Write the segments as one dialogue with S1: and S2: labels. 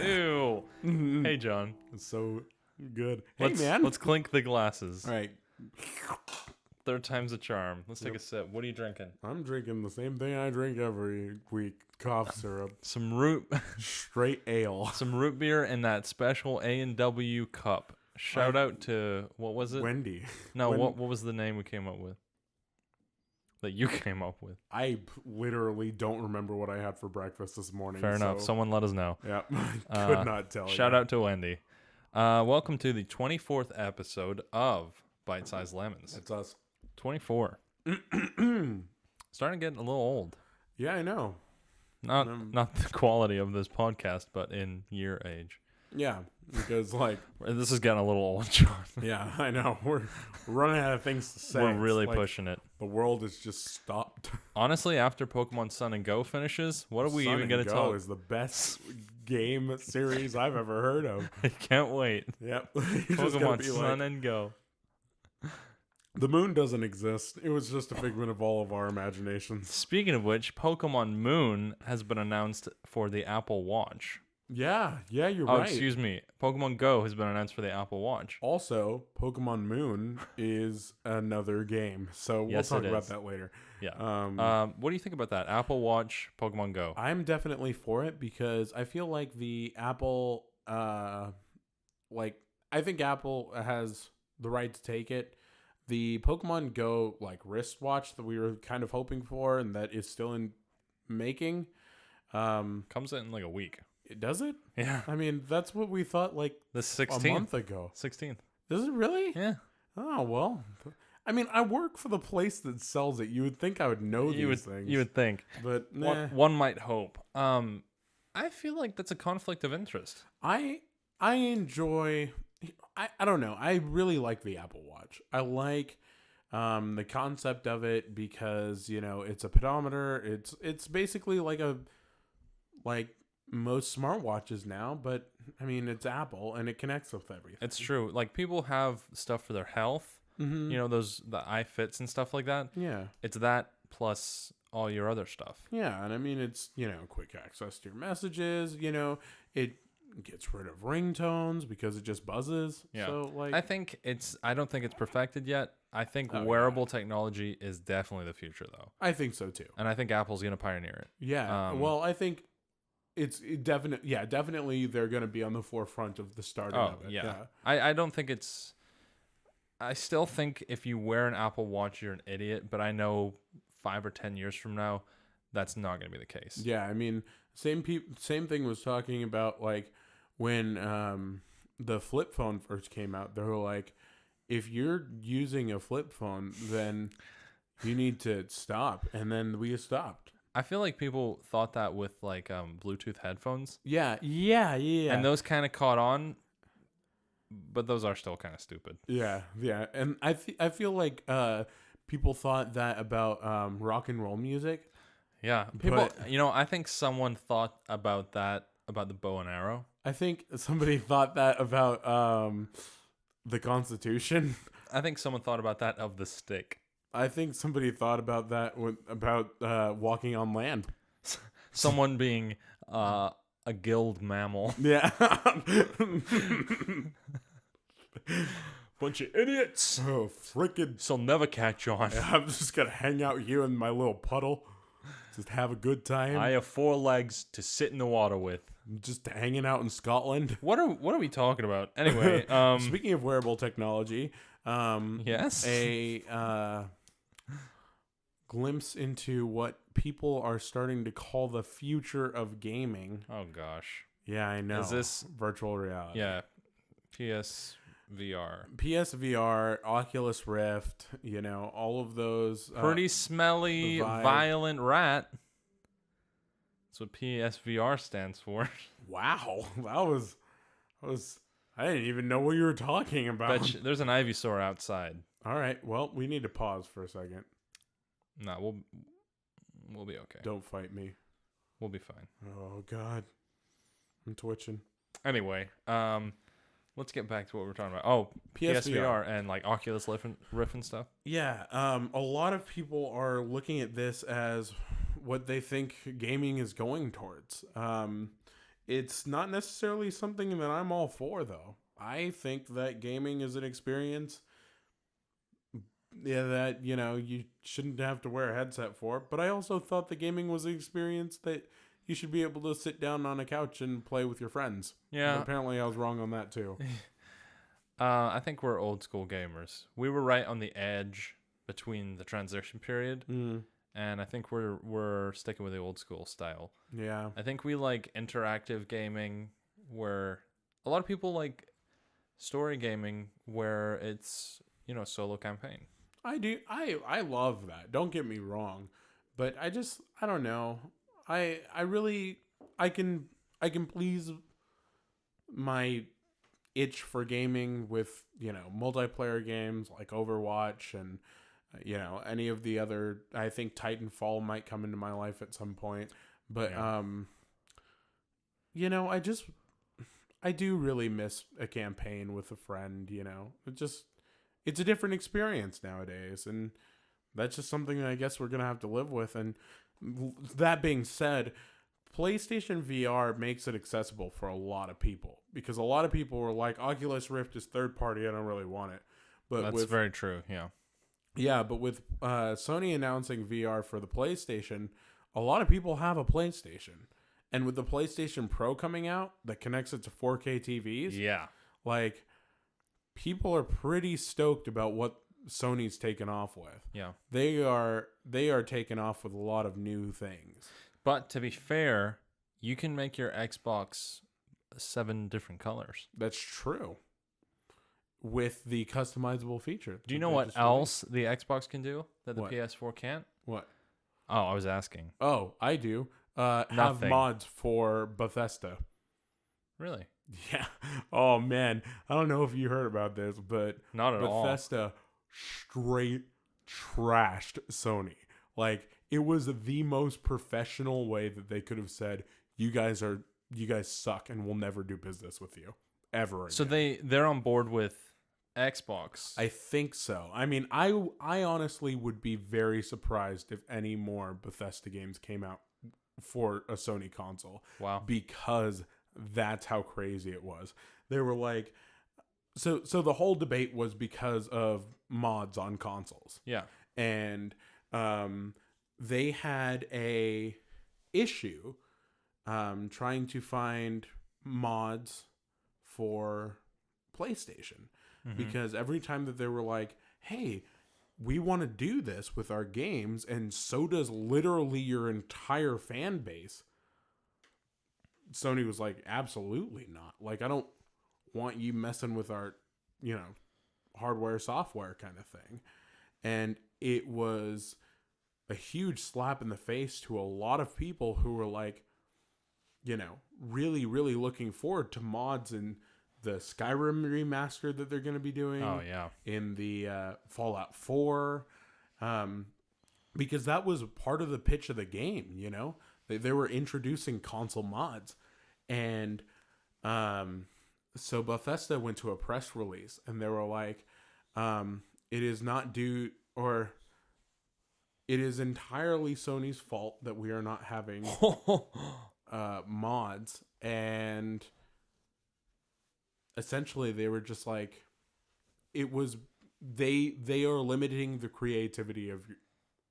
S1: Ew. Hey, John.
S2: It's so good. Hey, man.
S1: Let's clink the glasses.
S2: All right.
S1: Third time's a charm. Let's take a sip. What are you drinking?
S2: I'm drinking the same thing I drink every week. Cough syrup.
S1: Some root
S2: Straight ale.
S1: some root beer in that special A&W cup. Shout out to, what was it?
S2: Wendy.
S1: No, what was the name we came up with? That you came up with.
S2: I literally don't remember what I had for breakfast this morning.
S1: Fair enough. Someone let us know.
S2: Yeah. Could not tell you.
S1: Shout out to Wendy. Welcome to the 24th episode of Bite Size Lemons.
S2: It's us.
S1: 24. Starting to get a little old.
S2: Yeah, I know.
S1: Not the quality of this podcast, but in year age.
S2: Yeah, because like
S1: this is getting a little old, John.
S2: Yeah, I know. We're running out of things to say.
S1: We're really
S2: like
S1: pushing it.
S2: The world has just stopped.
S1: Honestly, after Pokemon Sun and Go finishes, what are we even going to talk?
S2: Sun and Go is the best game series I've ever heard of.
S1: I can't wait.
S2: Yep.
S1: Pokemon Sun and Go.
S2: The moon doesn't exist. It was just a figment of all of our imaginations.
S1: Speaking of which, Pokemon Moon has been announced for the Apple Watch.
S2: Yeah, you're
S1: Oh,
S2: right.
S1: excuse me. Pokemon Go has been announced for the Apple Watch.
S2: Also, Pokemon Moon is another game, so we'll talk about that later.
S1: Yeah. What do you think about that? Apple Watch, Pokemon Go.
S2: I'm definitely for it because I feel like the Apple, I think Apple has the right to take it. The Pokemon Go wristwatch that we were kind of hoping for and that is still in making,
S1: comes in like a week.
S2: Does it?
S1: Yeah.
S2: I mean, that's what we thought
S1: the 16th.
S2: a month ago.
S1: 16th.
S2: Does it really?
S1: Yeah.
S2: Oh, well. I mean, I work for the place that sells it. You would think I would know these things.
S1: You would think.
S2: But nah.
S1: One might hope. I feel like that's a conflict of interest.
S2: I enjoy... I don't know. I really like the Apple Watch. I like the concept of it because, it's a pedometer. It's basically like most smartwatches now, but I mean, it's Apple and it connects with everything.
S1: It's true. Like people have stuff for their health,
S2: Mm-hmm.
S1: the iFits and stuff like that.
S2: Yeah.
S1: It's that plus all your other stuff.
S2: Yeah. And I mean, it's, quick access to your messages, it gets rid of ringtones because it just buzzes.
S1: Yeah.
S2: So
S1: I don't think it's perfected yet. I think wearable technology is definitely the future though.
S2: I think so too.
S1: And I think Apple's going to pioneer it.
S2: Yeah. Well, I think definitely they're going to be on the forefront of the starting of it.
S1: Yeah. I don't think it's... I still think if you wear an Apple Watch, you're an idiot, but I know 5 or 10 years from now, that's not going to be the case.
S2: Yeah, I mean, same thing was talking about when the flip phone first came out. They were like, if you're using a flip phone, then you need to stop. And then we stopped.
S1: I feel like people thought that with Bluetooth headphones.
S2: Yeah.
S1: And those kind of caught on, but those are still kind of stupid.
S2: Yeah. And I feel like people thought that about rock and roll music.
S1: Yeah. People, I think someone thought about that, about the bow and arrow.
S2: I think somebody thought that about the Constitution.
S1: I think someone thought about that of the stick.
S2: I think somebody thought about that about walking on land.
S1: Someone being a gilled mammal.
S2: Yeah.
S1: Bunch of idiots.
S2: Oh, frickin'.
S1: They'll never catch on.
S2: I'm just going to hang out here in my little puddle. Just have a good time.
S1: I have 4 legs to sit in the water with.
S2: Just hanging out in Scotland.
S1: What are we talking about? Anyway,
S2: speaking of wearable technology,
S1: Yes.
S2: A glimpse into what people are starting to call the future of gaming.
S1: Oh gosh.
S2: Yeah, I know.
S1: Is this
S2: virtual reality?
S1: Yeah, PSVR.
S2: PSVR, Oculus Rift, all of those.
S1: Pretty smelly, violent rat. That's what PSVR stands for.
S2: Wow, that was. I didn't even know what you were talking about.
S1: There's an Ivysaur outside.
S2: All right, well, we need to pause for a second.
S1: No, we'll be okay.
S2: Don't fight me.
S1: We'll be fine.
S2: Oh God, I'm twitching.
S1: Anyway, let's get back to what we're talking about. Oh, PSVR and like Oculus Rift and stuff.
S2: Yeah, a lot of people are looking at this as what they think gaming is going towards. It's not necessarily something that I'm all for, though. I think that gaming is an experience that, you shouldn't have to wear a headset for. But I also thought the gaming was an experience that you should be able to sit down on a couch and play with your friends.
S1: Yeah.
S2: But apparently I was wrong on that, too.
S1: I think we're old school gamers. We were right on the edge between the transition period. And I think we're sticking with the old school style.
S2: Yeah.
S1: I think we like interactive gaming where a lot of people like story gaming where it's, solo campaign.
S2: I do. I love that. Don't get me wrong. But I don't know. I can please my itch for gaming with, multiplayer games like Overwatch and any of the other. I think Titanfall might come into my life at some point, but I do really miss a campaign with a friend. It's a different experience nowadays, and that's just something that I guess we're gonna have to live with. And that being said, PlayStation VR makes it accessible for a lot of people because a lot of people were like, Oculus Rift is third party, I don't really want it. But
S1: that's very true. Yeah.
S2: Yeah, but with Sony announcing VR for the PlayStation, a lot of people have a PlayStation. And with the PlayStation Pro coming out that connects it to 4K TVs,
S1: yeah,
S2: like people are pretty stoked about what Sony's taken off with.
S1: Yeah.
S2: They are taking off with a lot of new things.
S1: But to be fair, you can make your Xbox 7 different colors.
S2: That's true. With the customizable feature.
S1: Do you know what else the Xbox can do that the PS4 can't?
S2: What?
S1: Oh, I was asking.
S2: Oh, I do. Have mods for Bethesda.
S1: Really?
S2: Yeah. Oh, man. I don't know if you heard about this, but
S1: not at all.
S2: Bethesda straight trashed Sony. Like, it was the most professional way that they could have said, you guys suck and we'll never do business with you ever again.
S1: So they're on board with Xbox.
S2: I think so. I mean, I honestly would be very surprised if any more Bethesda games came out for a Sony console.
S1: Wow.
S2: Because that's how crazy it was. They were like, so the whole debate was because of mods on consoles.
S1: Yeah.
S2: And they had a issue trying to find mods for PlayStation. Because every time that they were like, hey, we want to do this with our games, and so does literally your entire fan base, Sony was like, absolutely not. Like, I don't want you messing with our, hardware, software kind of thing. And it was a huge slap in the face to a lot of people who were like, really, really looking forward to mods and the Skyrim remaster that they're going to be doing.
S1: Oh, yeah.
S2: In the Fallout 4. Because that was part of the pitch of the game, They were introducing console mods. And so Bethesda went to a press release, and they were like, it is entirely Sony's fault that we are not having mods. And essentially they were just like, it was they are limiting the creativity of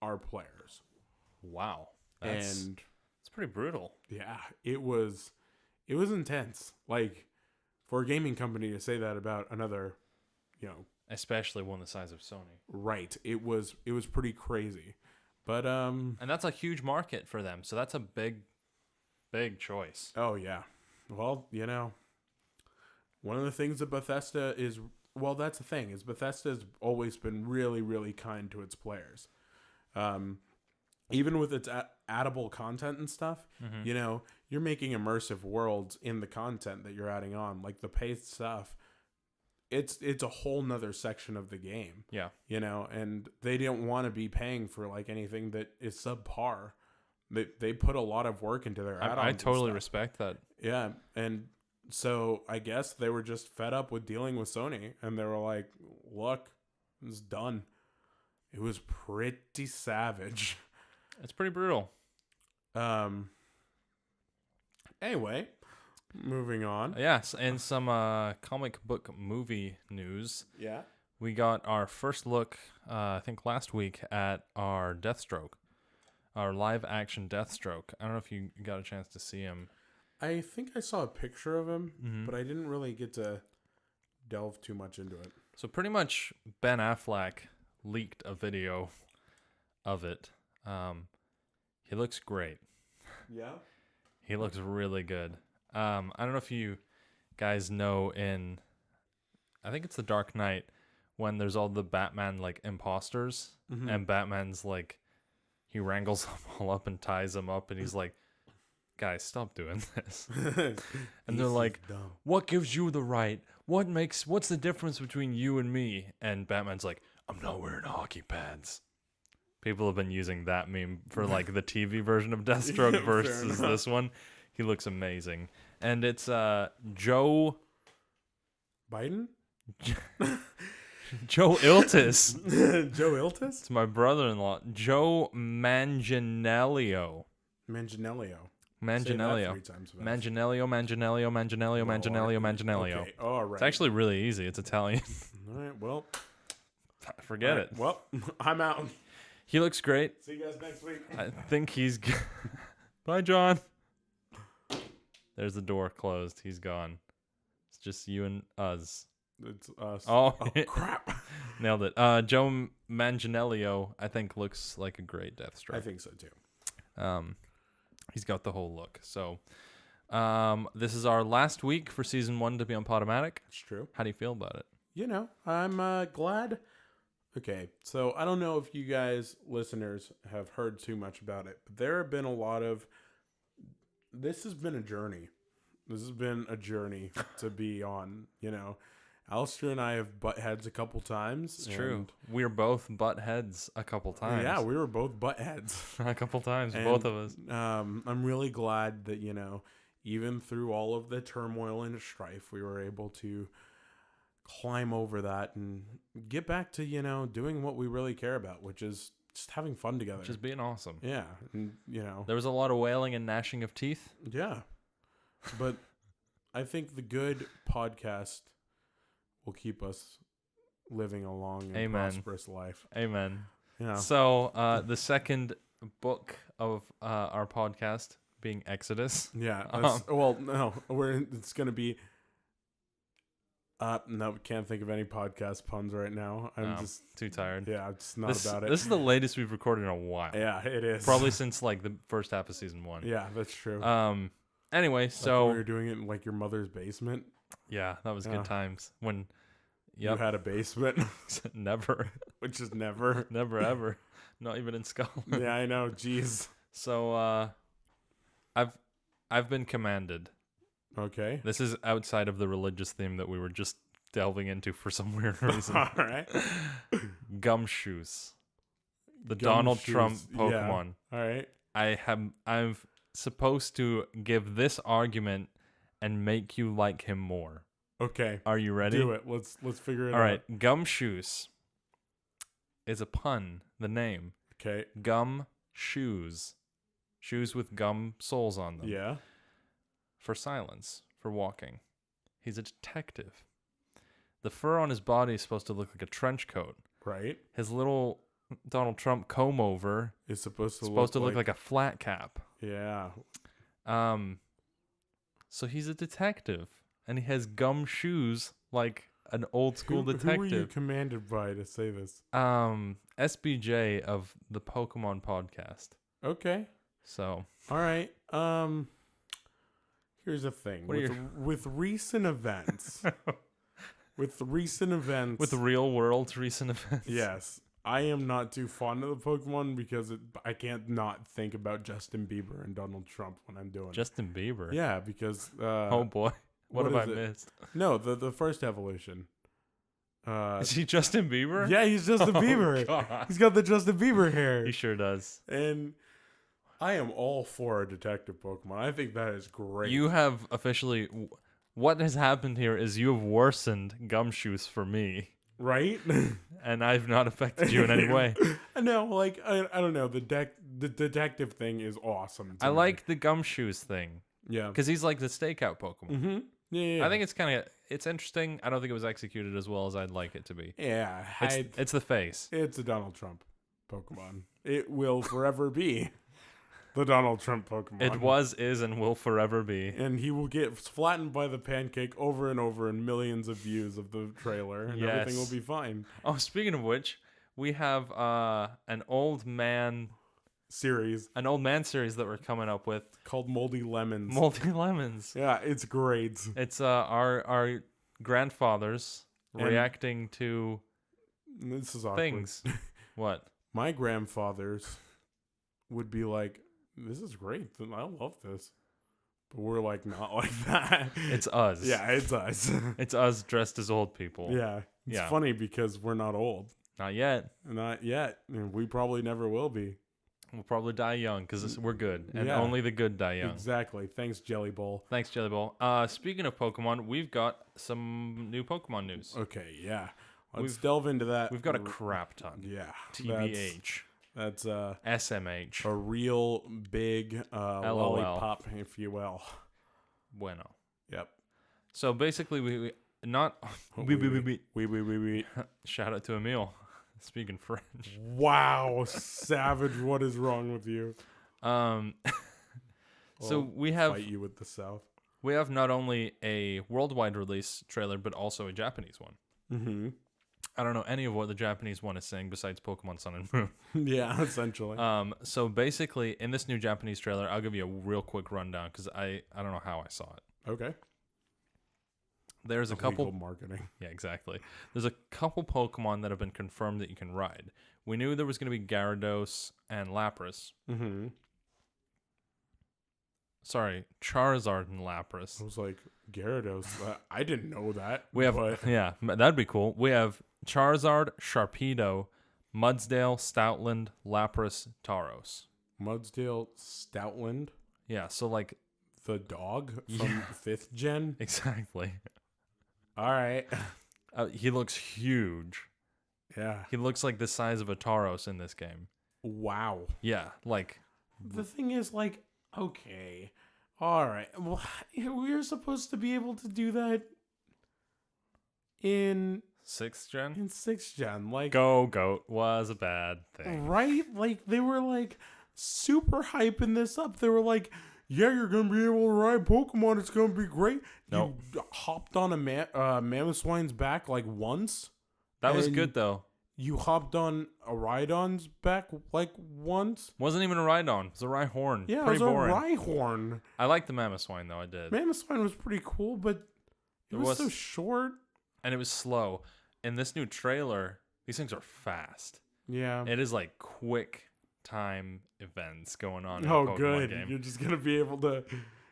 S2: our players.
S1: Wow. That's pretty brutal.
S2: Yeah, it was intense. Like, for a gaming company to say that about another
S1: especially one the size of Sony.
S2: Right. It was pretty crazy. But
S1: And that's a huge market for them. So that's a big choice.
S2: oh yeah. Well, one of the things that Bethesda is, well, that's the thing, is Bethesda's always been really, really kind to its players. Even with its addable content and stuff, you're making immersive worlds in the content that you're adding on, like the paid stuff. It's a whole nother section of the game.
S1: Yeah.
S2: And they don't want to be paying for like anything that is subpar. They put a lot of work into their add-ons.
S1: I totally respect that.
S2: Yeah, and so I guess they were just fed up with dealing with Sony, and they were like, "Look, it's done." It was pretty savage.
S1: It's pretty brutal.
S2: Anyway, moving on.
S1: Yes, and some comic book movie news.
S2: Yeah.
S1: We got our first look, I think last week, at our Deathstroke, our live action Deathstroke. I don't know if you got a chance to see him.
S2: I think I saw a picture of him, but I didn't really get to delve too much into it.
S1: So pretty much Ben Affleck leaked a video of it. He looks great.
S2: Yeah?
S1: He looks really good. I don't know if you guys know I think it's The Dark Knight, when there's all the Batman like imposters, and Batman's like, he wrangles them all up and ties them up, and he's like, guys, stop doing this. And they're like,
S2: dumb.
S1: What gives you the right? What's the difference between you and me? And Batman's like, I'm not wearing hockey pads. People have been using that meme for like the TV version of Deathstroke versus this one. He looks amazing. And it's Joe
S2: Biden?
S1: Joe Iltis.
S2: Joe Iltis?
S1: It's my brother-in-law. Joe Manganiello.
S2: Manganiello.
S1: Manganiello. Manganiello.
S2: Okay. All right.
S1: It's actually really easy. It's Italian.
S2: All right. Well,
S1: Forget it.
S2: Well, I'm out.
S1: He looks great.
S2: See you guys next week.
S1: I think he's... Bye, John. There's the door closed. He's gone. It's just you and us.
S2: It's us.
S1: Oh
S2: crap.
S1: Nailed it. Joe Manganiello, I think, looks like a great Deathstroke.
S2: I think so, too.
S1: He's got the whole look. So, this is our last week for Season 1 to be on Podomatic.
S2: It's true.
S1: How do you feel about it?
S2: I'm glad. Okay, so I don't know if you guys, listeners, have heard too much about it, but there have been a lot of... This has been a journey. This has been a journey to be on, Alistair and I have butt heads a couple times.
S1: It's true. We're both butt heads a couple times.
S2: Yeah, we were both butt heads.
S1: A couple times, both of us.
S2: I'm really glad that, even through all of the turmoil and strife, we were able to climb over that and get back to, doing what we really care about, which is just having fun together.
S1: Just being awesome.
S2: Yeah. And,
S1: There was a lot of wailing and gnashing of teeth.
S2: Yeah. But I think the good podcast will keep us living a long and prosperous life.
S1: Amen.
S2: Yeah.
S1: So the second book of our podcast being Exodus.
S2: Yeah. It's going to be... no, can't think of any podcast puns right now. I'm just
S1: too tired.
S2: Yeah, I'm just not about it.
S1: This is the latest we've recorded in a while.
S2: Yeah, it is.
S1: Probably since like the first half of Season 1.
S2: Yeah, that's true.
S1: Anyway, so
S2: we were doing it in like your mother's basement.
S1: Yeah, that was good times when
S2: you had a basement.
S1: Never.
S2: Which is never.
S1: Never ever. Not even in Scotland.
S2: Yeah, I know. Jeez.
S1: So I've been commanded.
S2: Okay.
S1: This is outside of the religious theme that we were just delving into for some weird reason.
S2: All right.
S1: Gumshoes. The Donald Trump Pokemon.
S2: Yeah. All right.
S1: I'm supposed to give this argument and make you like him more.
S2: Okay.
S1: Are you ready?
S2: Do it. Let's figure it out.
S1: All right. Gumshoes is a pun, the name.
S2: Okay.
S1: Gum shoes. Shoes with gum soles on them.
S2: Yeah.
S1: For silence, for walking. He's a detective. The fur on his body is supposed to look like a trench coat.
S2: Right.
S1: His little Donald Trump comb over
S2: is supposed to
S1: look like a flat cap.
S2: Yeah.
S1: So he's a detective, and he has gum shoes like an old school
S2: Who were you
S1: detective.
S2: commanded by to say this?
S1: SBJ of the Pokemon podcast.
S2: Okay.
S1: So,
S2: All right. Here's the thing. With recent events. With
S1: real world recent events.
S2: Yes. I am not too fond of the Pokemon because I can't not think about Justin Bieber and Donald Trump when I'm doing
S1: Justin Bieber.
S2: it. Yeah, because
S1: Oh boy. What have I missed?
S2: No, the first evolution.
S1: Is he Justin Bieber?
S2: Yeah, he's Justin Bieber.
S1: God.
S2: He's got the Justin Bieber hair.
S1: He sure does.
S2: And I am all for a detective Pokemon. I think that is great.
S1: You have officially... What has happened here is you have worsened Gumshoes for me.
S2: Right?
S1: And I've not affected you in any way.
S2: I know, like, I don't know. The detective thing is awesome.
S1: I like the Gumshoes thing.
S2: Yeah.
S1: Because he's like the stakeout Pokemon.
S2: Mm-hmm. Yeah.
S1: I think it's interesting. I don't think it was executed as well as I'd like it to be.
S2: Yeah.
S1: It's the face.
S2: It's a Donald Trump Pokemon. It will forever be the Donald Trump Pokemon.
S1: It was, is, and will forever be.
S2: And he will get flattened by the pancake over and over in millions of views of the trailer, and everything will be fine.
S1: Oh, speaking of which, we have an old man series that we're coming up with
S2: called Moldy Lemons.
S1: Moldy Lemons.
S2: Yeah, it's great.
S1: It's our grandfathers reacting to
S2: this is
S1: things. What?
S2: My grandfathers would be like, "This is great. I love this." But we're like not like that.
S1: It's us.
S2: Yeah, it's us.
S1: It's us dressed as old people.
S2: Yeah. It's funny because we're not old.
S1: Not yet.
S2: Not yet. And we probably never will be.
S1: We'll probably die young because we're good. And only the good die young.
S2: Exactly. Thanks, Jelly Bowl.
S1: Thanks, Jelly Bowl. Speaking of Pokemon, we've got some new Pokemon news.
S2: Okay, yeah. Let's delve into that.
S1: We've got a crap ton.
S2: Yeah.
S1: TBH.
S2: That's
S1: SMH.
S2: a real big
S1: LOL.
S2: lollipop, if you will.
S1: Bueno.
S2: Yep.
S1: So basically, we shout out to Emil, speaking French.
S2: Wow, savage! What is wrong with you?
S1: So we have
S2: fight you with the South.
S1: We have not only a worldwide release trailer, but also a Japanese one.
S2: Mm-hmm.
S1: I don't know any of what the Japanese one is saying besides Pokemon Sun and Moon.
S2: Yeah, essentially.
S1: So basically, in this new Japanese trailer, I'll give you a real quick rundown because I don't know how I saw it.
S2: Okay.
S1: There's a couple
S2: marketing.
S1: Yeah, exactly. There's a couple Pokemon that have been confirmed that you can ride. We knew there was going to be Gyarados and Lapras.
S2: Mm-hmm.
S1: Sorry, Charizard and Lapras.
S2: I was like, Gyarados. I didn't know that.
S1: We have, yeah, that'd be cool. We have Charizard, Sharpedo, Mudsdale, Stoutland, Lapras, Tauros.
S2: Mudsdale, Stoutland.
S1: Yeah, so like
S2: the dog from 5th gen.
S1: Exactly.
S2: All right.
S1: He looks huge.
S2: Yeah.
S1: He looks like the size of a Tauros in this game.
S2: Wow.
S1: Yeah, like
S2: the thing is, like, okay, all right. Well, we're supposed to be able to do that in
S1: 6th gen.
S2: In 6th gen, like
S1: Goat was a bad thing,
S2: right? Like they were like super hyping this up. They were like, "Yeah, you're gonna be able to ride Pokemon. It's gonna be great."
S1: No,
S2: you hopped on a Mamoswine's back like once.
S1: That was good though.
S2: You hopped on a Rhydon's back like once.
S1: Wasn't even a Rhydon. It was a Rhyhorn.
S2: Yeah,
S1: pretty
S2: it was
S1: boring.
S2: a Rhyhorn.
S1: I liked the Mamoswine though. I did.
S2: Mamoswine was pretty cool, but it was so short.
S1: And it was slow. In this new trailer, these things are fast.
S2: Yeah.
S1: It is like quick time events going on in
S2: a
S1: Pokemon
S2: good
S1: game.
S2: You're just gonna be able to.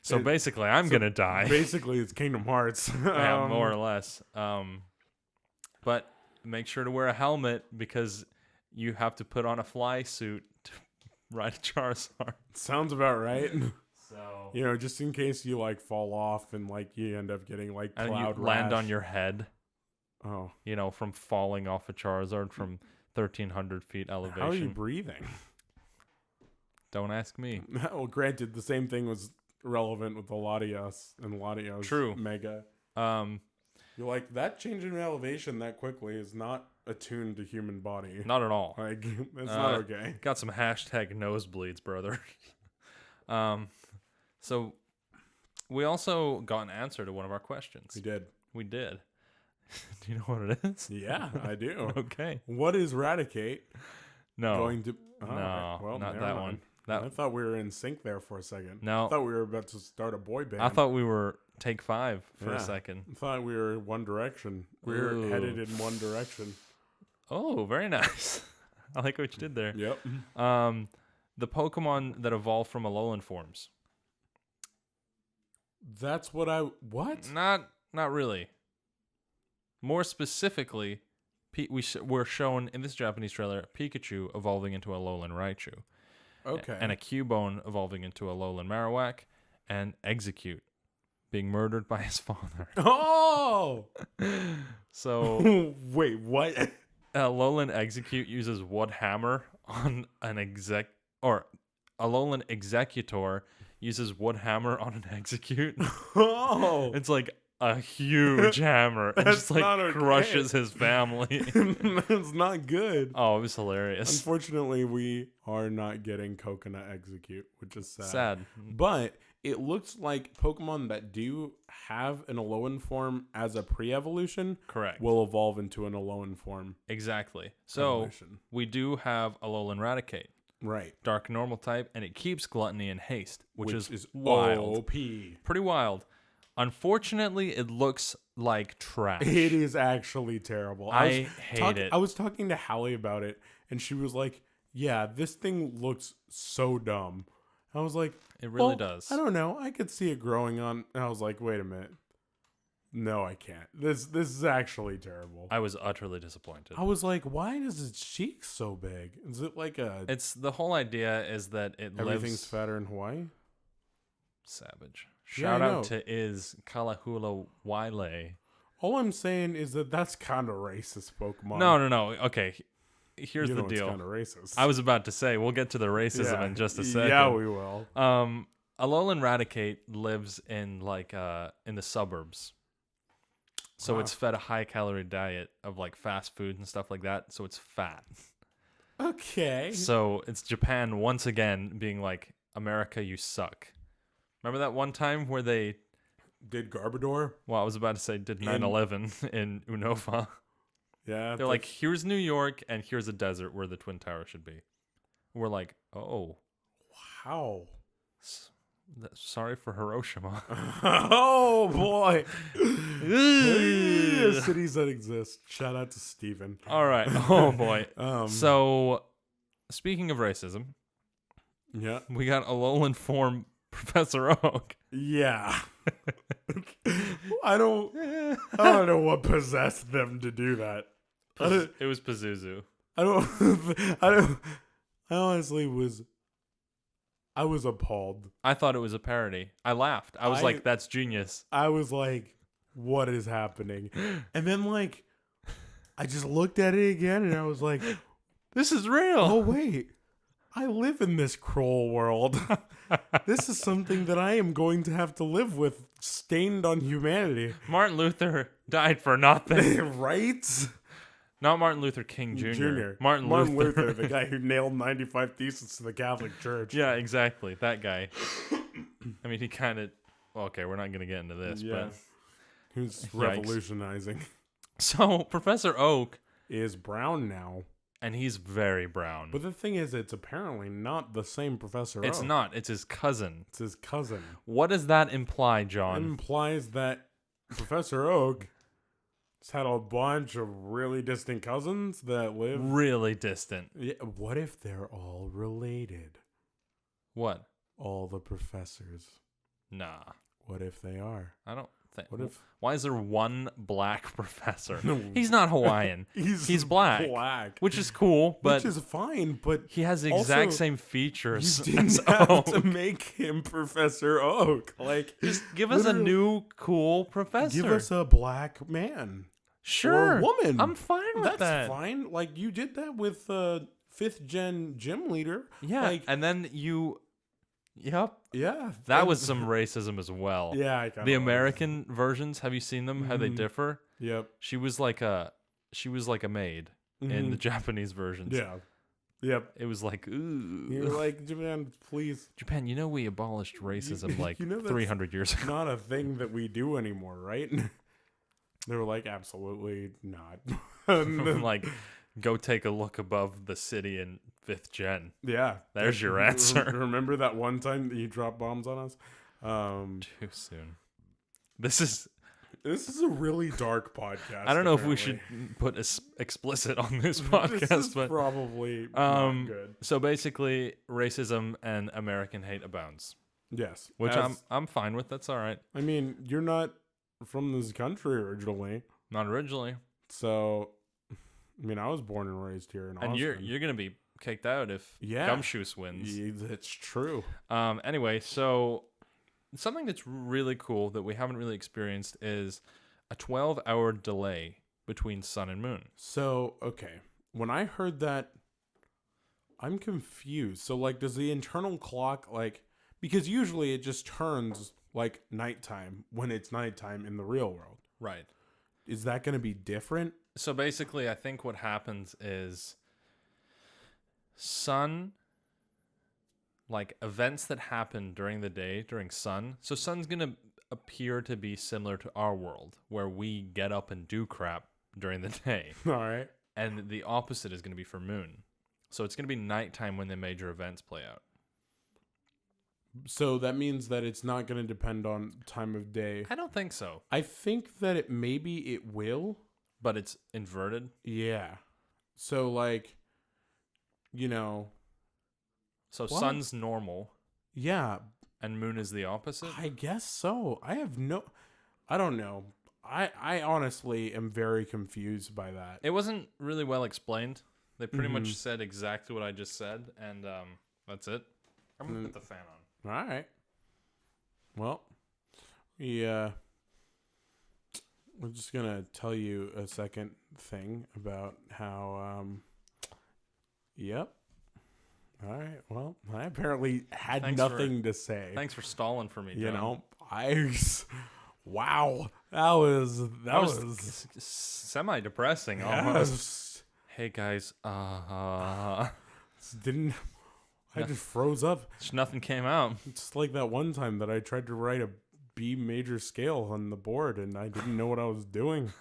S1: So basically, I'm gonna die.
S2: Basically, it's Kingdom Hearts.
S1: Yeah, more or less. But make sure to wear a helmet because you have to put on a fly suit to ride a Charizard.
S2: Sounds about right.
S1: So
S2: just in case you like fall off and like you end up getting like cloud
S1: and you land on your head.
S2: Oh,
S1: from falling off a Charizard from 1,300 feet elevation.
S2: How are you breathing?
S1: Don't ask me.
S2: Well, granted, the same thing was relevant with the Latios and Latios
S1: True.
S2: Mega. You're like, that change in elevation that quickly is not attuned to human body.
S1: Not at all.
S2: Like, that's not okay.
S1: Got some hashtag nosebleeds, brother. So we also got an answer to one of our questions.
S2: We did.
S1: Do you know what it is?
S2: Yeah, I do.
S1: Okay.
S2: What is Radicate
S1: No.
S2: going to...
S1: No,
S2: right. Well,
S1: not
S2: never
S1: that
S2: mind.
S1: one. That
S2: I thought we were in sync there for a second.
S1: No.
S2: I thought we were about to start a boy band.
S1: I thought we were Take 5 for a
S2: Yeah.
S1: second.
S2: I thought we were One Direction. We were
S1: Ooh.
S2: headed in one direction.
S1: Oh, very nice. I like what you did there.
S2: Yep.
S1: The Pokemon that evolve from Alolan forms.
S2: That's what I... What?
S1: Not really. More specifically, we're shown in this Japanese trailer Pikachu evolving into a Alolan Raichu.
S2: Okay.
S1: And a Cubone evolving into a Alolan Marowak. And Execute being murdered by his father.
S2: Oh!
S1: So...
S2: Wait, what?
S1: Alolan Execute uses Wood Hammer on an Alolan Executor uses Wood Hammer on an Execute.
S2: Oh!
S1: It's like a huge hammer. It
S2: That's
S1: just like
S2: not okay.
S1: crushes his family.
S2: That's not good.
S1: Oh, it was hilarious.
S2: Unfortunately, we are not getting Coconut Execute, which is sad.
S1: Sad.
S2: But it looks like Pokemon that do have an Alolan form as a pre-evolution
S1: Correct.
S2: will evolve into an Alolan form.
S1: Exactly. So
S2: evolution.
S1: we do have Alolan Raticate.
S2: Right.
S1: Dark normal type, and it keeps Gluttony and Haste, which is
S2: wild. OP.
S1: Pretty wild. Unfortunately, it looks like trash.
S2: It is actually terrible.
S1: I hate it.
S2: I was talking to Hallie about it, and she was like, yeah, this thing looks so dumb. I was like,
S1: It really does.
S2: I don't know. I could see it growing on. And I was like, wait a minute. No, I can't. This is actually terrible.
S1: I was utterly disappointed.
S2: I was like, why is its cheek so big? Is it like a...
S1: It's the whole idea is that
S2: everything's
S1: lives
S2: fatter in Hawaii?
S1: savage.
S2: Yeah,
S1: Shout
S2: I
S1: out
S2: know.
S1: to Iz Kalahula Wile.
S2: All I'm saying is that that's kind of racist, Pokemon.
S1: No. Okay, here's
S2: you
S1: the
S2: know
S1: deal.
S2: It's kind of racist.
S1: I was about to say we'll get to the racism in just a second.
S2: Yeah, we will.
S1: Alolan Raticate lives in in the suburbs. So
S2: Wow.
S1: it's fed a high calorie diet of like fast food and stuff like that, so it's fat.
S2: Okay.
S1: So it's Japan once again being like, America, you suck. Remember that one time where they
S2: Did Garbodor?
S1: Well, I was about to say did 9/11 in Unova.
S2: Yeah.
S1: They're like, here's New York and here's a desert where the Twin Towers should be. We're like, oh,
S2: wow.
S1: sorry for Hiroshima.
S2: Oh, boy. Cities that exist. Shout out to Steven.
S1: All right. Oh, boy.
S2: So,
S1: speaking of racism,
S2: yeah.
S1: we got Alolan form Professor Oak.
S2: Yeah. I don't know what possessed them to do that.
S1: It was Pazuzu.
S2: I honestly was appalled.
S1: I thought it was a parody. I laughed. I was like, that's genius.
S2: I was like, what is happening? And then like, I just looked at it again and I was like,
S1: this is real.
S2: Oh, wait. I live in this cruel world. This is something that I am going to have to live with, stained on humanity.
S1: Martin Luther died for nothing.
S2: Right?
S1: Not Martin Luther King Jr. Martin Luther,
S2: the guy who nailed 95 Theses to the Catholic Church.
S1: Yeah, exactly. That guy. I mean, he kind of... Okay, we're not going to get into this, but...
S2: Who's
S1: Yikes.
S2: revolutionizing.
S1: So, Professor Oak...
S2: is brown now.
S1: And he's very brown.
S2: But the thing is, it's apparently not the same Professor Oak.
S1: It's not. It's his cousin.
S2: It's his cousin.
S1: What does that imply,
S2: It
S1: John?
S2: implies that Professor Oak has had a bunch of really distant cousins that live...
S1: Really distant.
S2: Yeah, what if they're all related?
S1: What?
S2: All the professors.
S1: Nah.
S2: What if they are?
S1: I don't think...
S2: What if...
S1: Why is there one black professor?
S2: No.
S1: He's not Hawaiian. He's black. Which is cool, but...
S2: Which is fine, but...
S1: He has the
S2: also,
S1: exact same features
S2: you didn't
S1: as
S2: have
S1: Oak.
S2: to make him Professor Oak. Like,
S1: Just give us a new, cool professor.
S2: give us a black man.
S1: Sure.
S2: Or a woman.
S1: I'm fine with
S2: That's
S1: that.
S2: fine. Like, you did that with 5th gen gym leader.
S1: Yeah,
S2: Like,
S1: and then you... Yep.
S2: yeah.
S1: That was some racism as well.
S2: Yeah, I kinda
S1: The
S2: was.
S1: American versions, have you seen them? How they differ?
S2: Yep.
S1: She was like a maid in the Japanese versions.
S2: Yeah. Yep.
S1: It was like, ooh.
S2: You're like, Japan, please.
S1: Japan, you know we abolished racism like
S2: You know that's
S1: 300 years ago.
S2: Not a thing that we do anymore, right? They were like, absolutely not. And then-
S1: Like, go take a look above the city in 5th gen.
S2: yeah.
S1: There's your answer.
S2: Remember that one time that you dropped bombs on us?
S1: Too soon. This is
S2: a really dark podcast.
S1: I don't know if we
S2: apparently.
S1: should put explicit on this
S2: This
S1: podcast,
S2: is
S1: but
S2: probably not good.
S1: so basically racism and American hate abounds,
S2: Yes.
S1: which I'm fine with. That's all right.
S2: I mean, you're not from this country originally.
S1: Not originally.
S2: So, I mean, I was born and raised here in Austin.
S1: And you're going to be kicked out if Gumshoes wins.
S2: Yeah, that's true.
S1: Anyway, so something that's really cool that we haven't really experienced is a 12-hour delay between sun and moon.
S2: So, okay. When I heard that, I'm confused. So, like, does the internal clock, like, because usually it just turns, like, nighttime when it's nighttime in the real world.
S1: Right.
S2: Is that going to be different?
S1: So basically, I think what happens is sun, like events that happen during the day, during sun. So sun's going to appear to be similar to our world, where we get up and do crap during the day.
S2: All right.
S1: And the opposite is going to be for moon. So it's going to be nighttime when the major events play out.
S2: So that means that it's not going to depend on time of day.
S1: I don't think so.
S2: I think that it will.
S1: But it's inverted.
S2: Yeah. So, like, you know.
S1: So
S2: What?
S1: sun's normal
S2: Yeah,
S1: and moon is the opposite.
S2: I guess so. I don't know. I honestly am very confused by that.
S1: It wasn't really well explained. They pretty
S2: Mhm.
S1: much said exactly what I just said, and that's it. I'm gonna put the fan on.
S2: All right. Well, we're just gonna tell you a second thing about how. Yep. All right. Well, I apparently had nothing to say.
S1: Thanks for stalling for me.
S2: You
S1: John.
S2: know, wow, that was
S1: semi-depressing
S2: yeah,
S1: almost. Hey guys,
S2: didn't I just froze up?
S1: just nothing came out.
S2: It's like that one time that I tried to write a B major scale on the board and I didn't know what I was doing.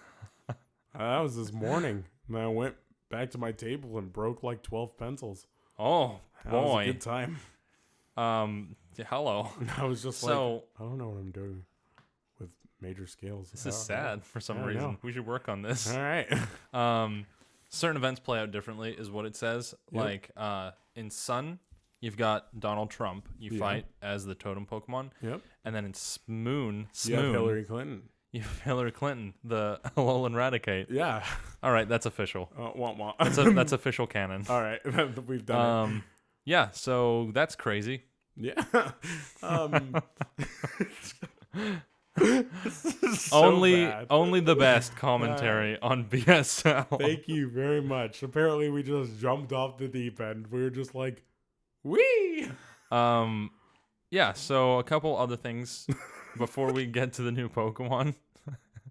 S2: That was this morning. And I went back to my table and broke like 12 pencils.
S1: Oh
S2: That was a
S1: boy.
S2: good time.
S1: Hello.
S2: I was just
S1: So-
S2: like, I don't know what I'm doing with major scales.
S1: This is sad for some
S2: Yeah, I
S1: reason.
S2: know.
S1: We should work on this.
S2: All right.
S1: Certain events play out differently, is what it says.
S2: Yep.
S1: Like in Sun, you've got Donald Trump. You
S2: Yeah.
S1: fight as the totem Pokemon,
S2: Yep.
S1: and then in Moon,
S2: You have Hillary Clinton.
S1: you have Hillary Clinton, the Alolan Raticate.
S2: Yeah.
S1: All right, that's official.
S2: Wah.
S1: That's official canon.
S2: All right. We've done it.
S1: Yeah, so that's crazy.
S2: Yeah.
S1: Only the best commentary on BSL.
S2: Thank you very much. Apparently, we just jumped off the deep end. We were just like, wee.
S1: Yeah, so a couple other things before we get to the new Pokemon.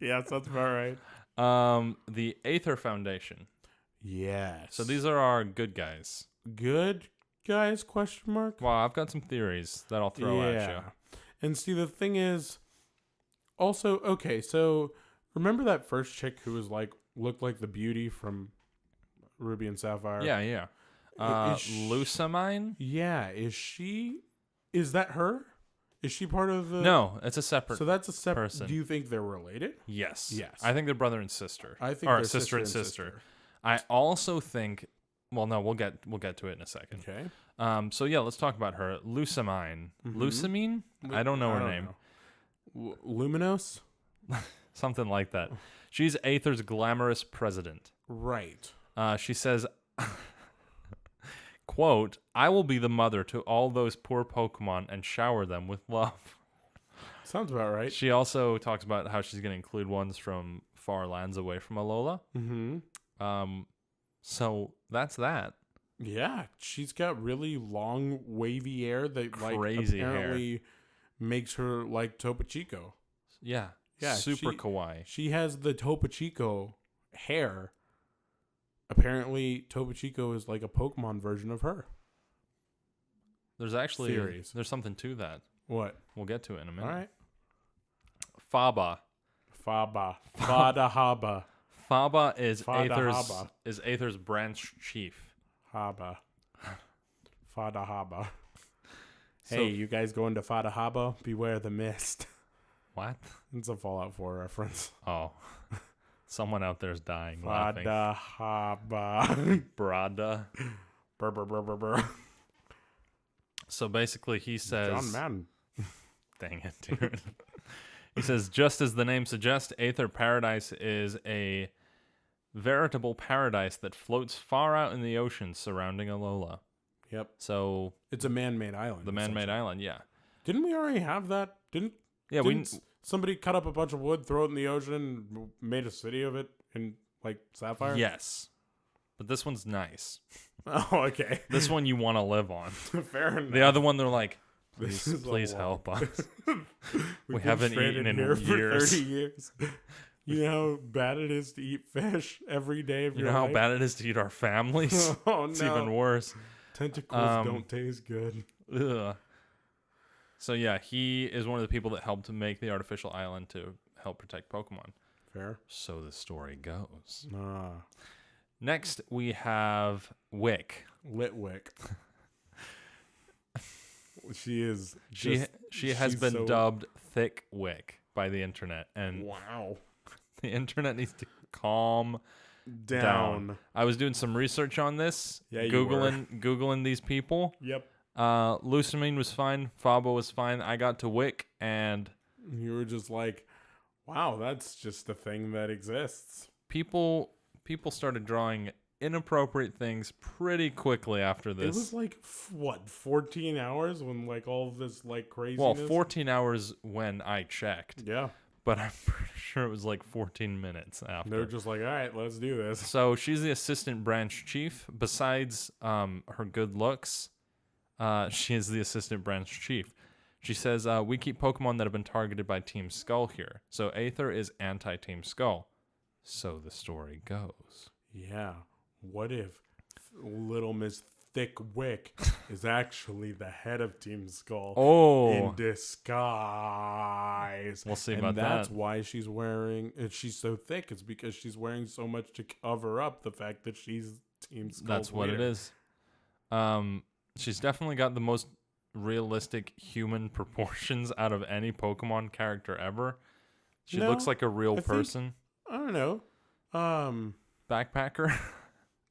S2: Yes, that's about right.
S1: The Aether Foundation.
S2: Yes.
S1: So these are our good guys.
S2: good guys? Question mark.
S1: Well, I've got some theories that I'll throw at you.
S2: And see, the thing is, also, okay, so remember that first chick who was like, looked like the beauty from Ruby and Sapphire?
S1: Yeah. Lusamine?
S2: Yeah, is that her? Is she part of the...
S1: No, it's a separate
S2: So that's a separate...
S1: person.
S2: Do you think they're related?
S1: Yes.
S2: Yes.
S1: I think they're brother and sister.
S2: I think
S1: or
S2: they're
S1: sister and sister. I also think... Well, no, we'll get to it in a second.
S2: Okay.
S1: So yeah, let's talk about her. Lusamine.
S2: Mhm.
S1: Lusamine? I don't know her name.
S2: Luminos?
S1: Something like that. She's Aether's glamorous president.
S2: Right.
S1: She says, quote, "I will be the mother to all those poor Pokemon and shower them with love."
S2: Sounds about right.
S1: She also talks about how she's going to include ones from far lands away from Alola.
S2: Mm-hmm.
S1: So that's that.
S2: Yeah, she's got really long, wavy hair that like
S1: Crazy hair.
S2: apparently makes her like Topo Chico.
S1: Yeah.
S2: Yeah,
S1: Super
S2: she-
S1: kawaii.
S2: She has the Topo Chico hair. Apparently, Topo Chico is like a Pokemon version of her.
S1: There's actually
S2: Theories.
S1: there's something to that.
S2: What?
S1: We'll get to it in a minute.
S2: All right.
S1: Faba.
S2: Faba. Fada Haba.
S1: Faba is
S2: Fada
S1: Aether's
S2: Haba.
S1: Aether's branch chief.
S2: Haba. Fada Haba.
S1: So-
S2: Hey, you guys going to Fada Haba? Beware the mist.
S1: What?
S2: It's a Fallout 4 reference.
S1: Oh. Someone out there's dying laughing.
S2: Fada Haba.
S1: Brada.
S2: Brr, brr, brr, brr, brr.
S1: So basically he says...
S2: John Madden.
S1: Dang it, dude. He says, just as the name suggests, Aether Paradise is a veritable paradise that floats far out in the ocean surrounding Alola.
S2: Yep.
S1: So
S2: It's a man-made island.
S1: the man-made
S2: essentially.
S1: island, yeah.
S2: Didn't we already have that? Didn't somebody cut up a bunch of wood, throw it in the ocean, and made a city of it in, like, Sapphire?
S1: Yes. But this one's nice.
S2: Oh, okay.
S1: This one you want to live on.
S2: Fair enough.
S1: The other one, they're like,
S2: This is
S1: please
S2: a
S1: help
S2: lot.
S1: us.
S2: We've been
S1: haven't
S2: stranded
S1: eaten in
S2: here
S1: years.
S2: for 30 years. You know how bad it is to eat fish every day of
S1: You
S2: your
S1: know how
S2: life?
S1: bad it is to eat our families?
S2: Oh,
S1: It's
S2: no.
S1: even worse.
S2: Tentacles don't taste good.
S1: Ugh. So yeah, he is one of the people that helped to make the artificial island to help protect Pokemon.
S2: Fair.
S1: So the story goes.
S2: Ah.
S1: Next, we have Wick.
S2: Litwick. She is.
S1: She has
S2: she's
S1: been
S2: so-
S1: dubbed Thick Wick by the internet, and
S2: Wow.
S1: the internet needs to calm
S2: Down.
S1: down. I was doing some research on this,
S2: Yeah, you
S1: googling these people.
S2: Yep.
S1: Lucamine was fine, Fabo was fine. I got to Wick, and
S2: You were just like, wow, that's just a thing that exists.
S1: people started drawing inappropriate things pretty quickly after this.
S2: It was like, 14 hours when, like, all of this, like, craziness?
S1: Well, 14 hours when I checked,
S2: Yeah.
S1: but I'm pretty sure it was like 14 minutes after.
S2: They're just like, all right, let's do this.
S1: So she's the assistant branch chief. Besides her good looks, she is the assistant branch chief. She says, we keep Pokemon that have been targeted by Team Skull here. So Aether is anti-Team Skull. So the story goes.
S2: Yeah. What if little Miss Thick Wick is actually the head of Team Skull in disguise?
S1: We'll see
S2: and
S1: about
S2: that's
S1: that.
S2: why she's wearing, and she's so thick. It's because she's wearing so much to cover up the fact that she's Team Skull.
S1: That's what it is. She's definitely got the most realistic human proportions out of any Pokemon character ever. She
S2: No,
S1: looks like a real
S2: I think-
S1: person.
S2: I don't know.
S1: Backpacker.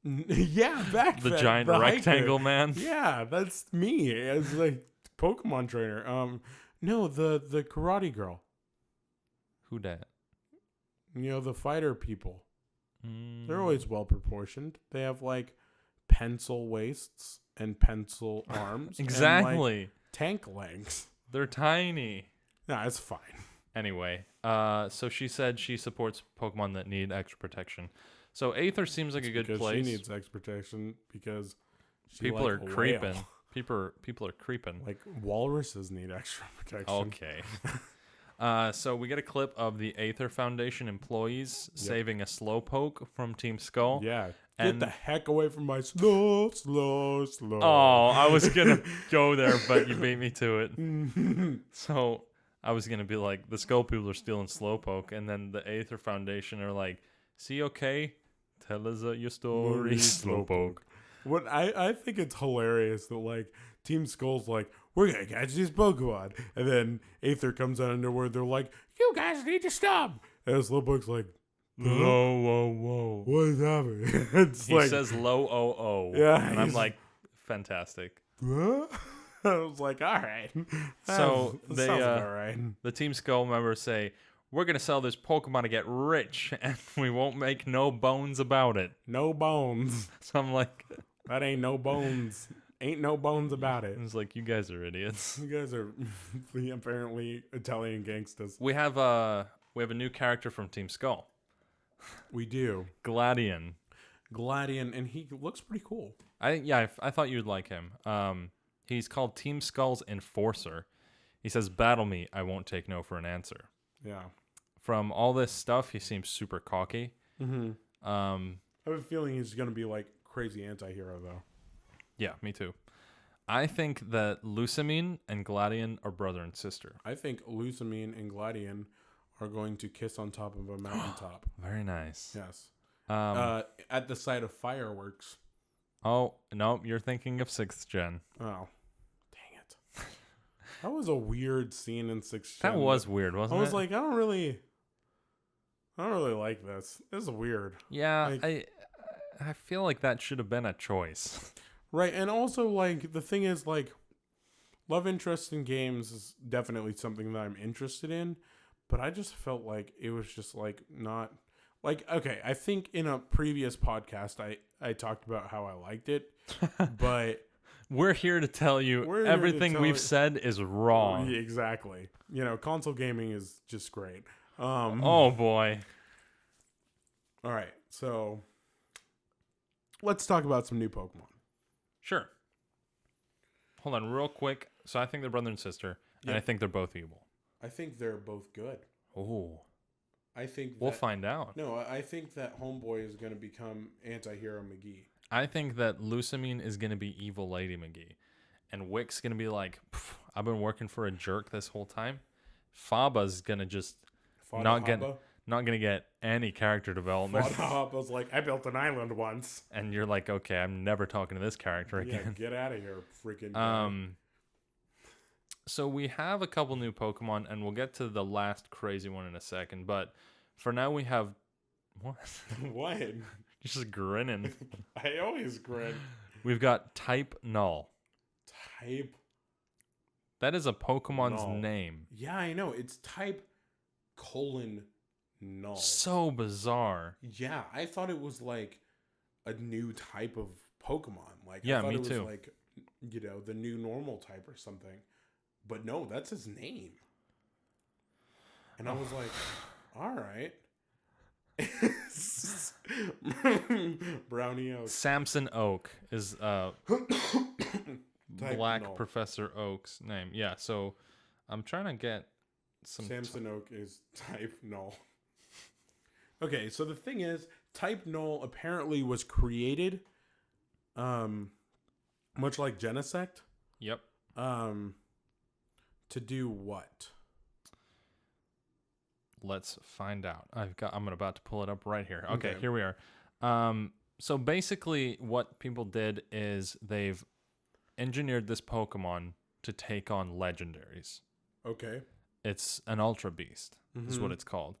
S2: Yeah,
S1: The giant rectangle man.
S2: Yeah, that's me as like Pokemon trainer. No, the karate girl.
S1: Who dat?
S2: You know, the fighter people.
S1: Mm.
S2: They're always well proportioned. They have like pencil waists and pencil arms.
S1: Exactly.
S2: And, like, tank legs.
S1: They're tiny.
S2: Nah, it's fine.
S1: Anyway, so she said she supports Pokemon that need extra protection. So Aether seems like a good
S2: Because
S1: place.
S2: she needs extra protection because
S1: People
S2: like
S1: are
S2: a whale.
S1: creeping. People are creeping.
S2: Like walruses need extra protection.
S1: Okay. So we get a clip of the Aether Foundation employees saving a Slowpoke from Team Skull.
S2: Yeah.
S1: And-
S2: Get the heck away from my slow.
S1: Oh, I was gonna go there, but you beat me to it. So I was gonna be like, the Skull people are stealing Slowpoke, and then the Aether Foundation are like, "See, okay, tell us your story, Slowpoke."
S2: What I think it's hilarious that like Team Skull's like, we're gonna catch these Pokemon, and then Aether comes out of nowhere. They're like, you guys need to stop. And Slowpoke's like,
S1: Whoa.
S2: what is happening? It's
S1: He
S2: like,
S1: says low oh.
S2: Yeah,
S1: And I'm
S2: he's-
S1: like, fantastic.
S2: huh? I was like, all right.
S1: So
S2: that
S1: they,
S2: sounds all right.
S1: The Team Skull members say, we're going to sell this Pokemon to get rich, and we won't make no bones about it.
S2: No bones.
S1: So I'm like,
S2: That ain't no bones. Ain't no bones about it.
S1: it's like, you guys are idiots.
S2: You guys are apparently Italian gangsters.
S1: We have a new character from Team Skull,
S2: We do.
S1: Gladion.
S2: Gladion, and he looks pretty cool.
S1: I thought you'd like him. He's called Team Skull's Enforcer. He says, battle me, I won't take no for an answer.
S2: Yeah.
S1: From all this stuff, he seems super cocky.
S2: Mm-hmm.
S1: I
S2: I have a feeling he's going to be like crazy anti-hero, though.
S1: Yeah, me too. I think that Lucamine and Gladion are brother and sister.
S2: I think Lucamine and Gladion are going to kiss on top of a mountaintop.
S1: Very nice.
S2: Yes.
S1: Um,
S2: At the sight of fireworks.
S1: oh, no, you're thinking of 6th Gen.
S2: Oh, dang it. That was a weird scene in 6th Gen.
S1: That was weird, wasn't it?
S2: I was like, I don't really like this. This is weird.
S1: Yeah,
S2: Like,
S1: I feel like that should have been a choice.
S2: right, and also, like, the thing is, like, love interest in games is definitely something that I'm interested in, but I just felt like it was just, like, not... Like, okay, I think in a previous podcast, I talked about how I liked it, but...
S1: We're here to tell you everything we've said is wrong.
S2: Yeah, exactly. You know, console gaming is just great.
S1: Oh, boy.
S2: All right, so let's talk about some new Pokemon.
S1: Sure. Hold on real quick. So I think they're brother and sister, and I think they're both evil.
S2: I think they're both good.
S1: Oh.
S2: I think
S1: We'll find out.
S2: No, I think that Homeboy is going to become Anti-Hero McGee.
S1: I think that Lusamine is going to be evil Lady McGee. And Wick's going to be like, I've been working for a jerk this whole time. Faba's going to just not going to get any character development.
S2: Faba's like, I built an island once.
S1: And you're like, okay, I'm never talking to this character again.
S2: Yeah, get out of here, freaking guy.
S1: So we have a couple new Pokemon, and we'll get to the last crazy one in a second. But for now, we have... What?
S2: What?
S1: You're just grinning.
S2: I always grin.
S1: We've got Type Null.
S2: Type...
S1: That is a Pokemon's
S2: Null.
S1: name.
S2: Yeah, I know. It's Type Null.
S1: So bizarre.
S2: Yeah, I thought it was like a new type of Pokemon. Like,
S1: yeah,
S2: I thought
S1: me
S2: it was
S1: too.
S2: like, you know, the new normal type or something. But no, that's his name. And I was like, all right. Brownie Oak.
S1: Samson Oak is Black
S2: Null.
S1: Professor Oak's name. Yeah, so I'm trying to get some...
S2: Samson Oak is Type Null. Okay, so the thing is, Type Null apparently was created, much like Genesect.
S1: Yep.
S2: To do what?
S1: Let's find out. I'm about to pull it up right here. Okay, here we are. So basically what people did is they've engineered this Pokemon to take on legendaries.
S2: Okay.
S1: It's an Ultra Beast, is what it's called.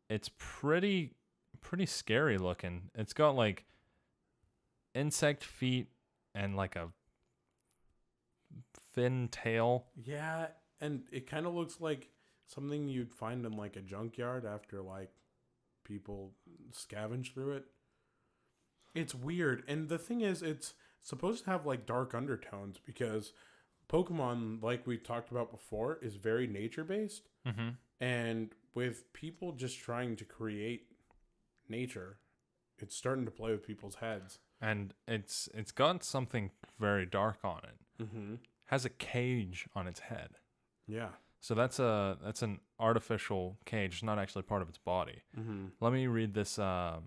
S1: It's pretty scary looking. It's got like insect feet and like a thin tail.
S2: Yeah, and it kind of looks like something you'd find in like a junkyard after like people scavenge through it. It's weird. And the thing is, it's supposed to have like dark undertones because Pokemon, like we talked about before, is very nature-based.
S1: Mm-hmm.
S2: And with people just trying to create nature, it's starting to play with people's heads.
S1: And it's got something very dark on it.
S2: Mm-hmm.
S1: Has a cage on its head.
S2: Yeah.
S1: So that's an artificial cage. It's not actually part of its body.
S2: Mm-hmm.
S1: Let me read this. Let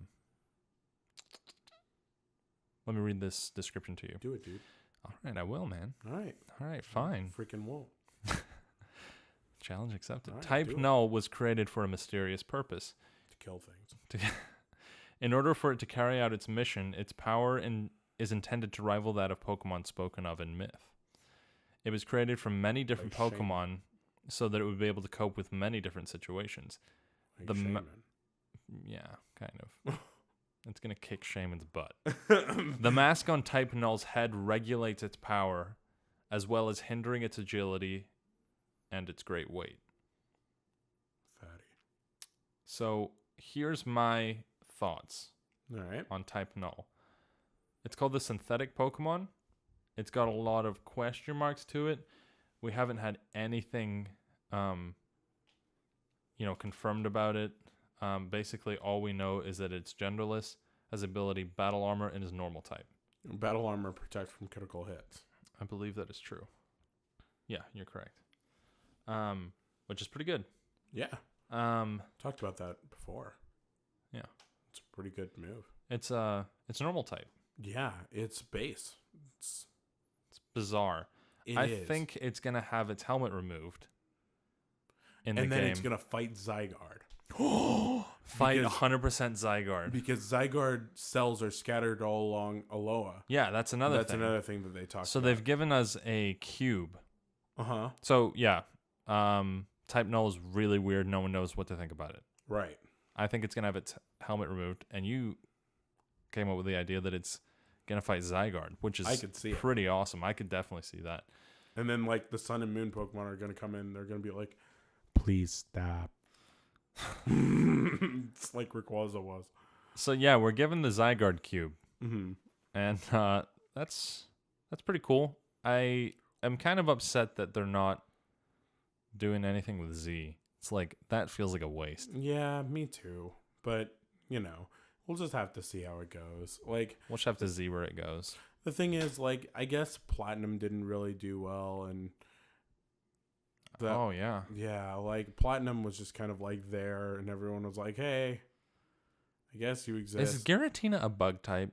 S1: me read this description to you.
S2: Do it, dude.
S1: All right, I will, man.
S2: All right,
S1: Fine.
S2: Freaking won't.
S1: Challenge accepted.
S2: Right,
S1: Type Null was created for a mysterious purpose.
S2: To kill things.
S1: In order for it to carry out its mission, its power is intended to rival that of Pokemon spoken of in myth. It was created from many different Pokemon so that it would be able to cope with many different situations.
S2: Like
S1: Yeah, kind of. It's going to kick Shaman's butt. The mask on Type Null's head regulates its power, as well as hindering its agility and its great weight.
S2: Fatty.
S1: So here's my thoughts on Type Null. It's called the synthetic Pokemon. It's got a lot of question marks to it. We haven't had anything, confirmed about it. Basically, all we know is that it's genderless, has ability Battle Armor, and is normal type.
S2: Battle Armor protects from critical hits.
S1: I believe that is true. Yeah, you're correct. Which is pretty good.
S2: Yeah. Talked about that before.
S1: Yeah.
S2: It's a pretty good move.
S1: It's normal type.
S2: Yeah, it's base.
S1: It's bizarre. I think it's gonna have its helmet removed. in the
S2: and then
S1: game.
S2: it's gonna fight Zygarde.
S1: Fight
S2: Because-
S1: 100% Zygarde.
S2: Because Zygarde cells are scattered all along Alola.
S1: Yeah, that's another
S2: That's
S1: thing.
S2: another thing that they talked
S1: So
S2: about.
S1: they've given us a cube.
S2: Uh-huh.
S1: So yeah, Type Null is really weird. No one knows what to think about it.
S2: Right.
S1: I think it's gonna have its helmet removed, and you came up with the idea that it's gonna fight Zygarde, which is
S2: I could see it.
S1: pretty awesome. I could definitely see that.
S2: And then, like, the Sun and Moon Pokemon are going to come in. They're going to be like, please stop. It's like Rayquaza was.
S1: So yeah, we're given the Zygarde cube,
S2: Mm-hmm.
S1: and that's pretty cool. I am kind of upset that they're not doing anything with Z. It's like that feels like a waste.
S2: Yeah, me too. But, you know, we'll just have to see how it goes. Like,
S1: We'll just have to see where it goes.
S2: the thing is, like, I guess Platinum didn't really do well. And,
S1: Oh yeah,
S2: yeah, like, Platinum was just kind of, like, there. And everyone was like, hey, I guess you exist.
S1: is Giratina a bug type?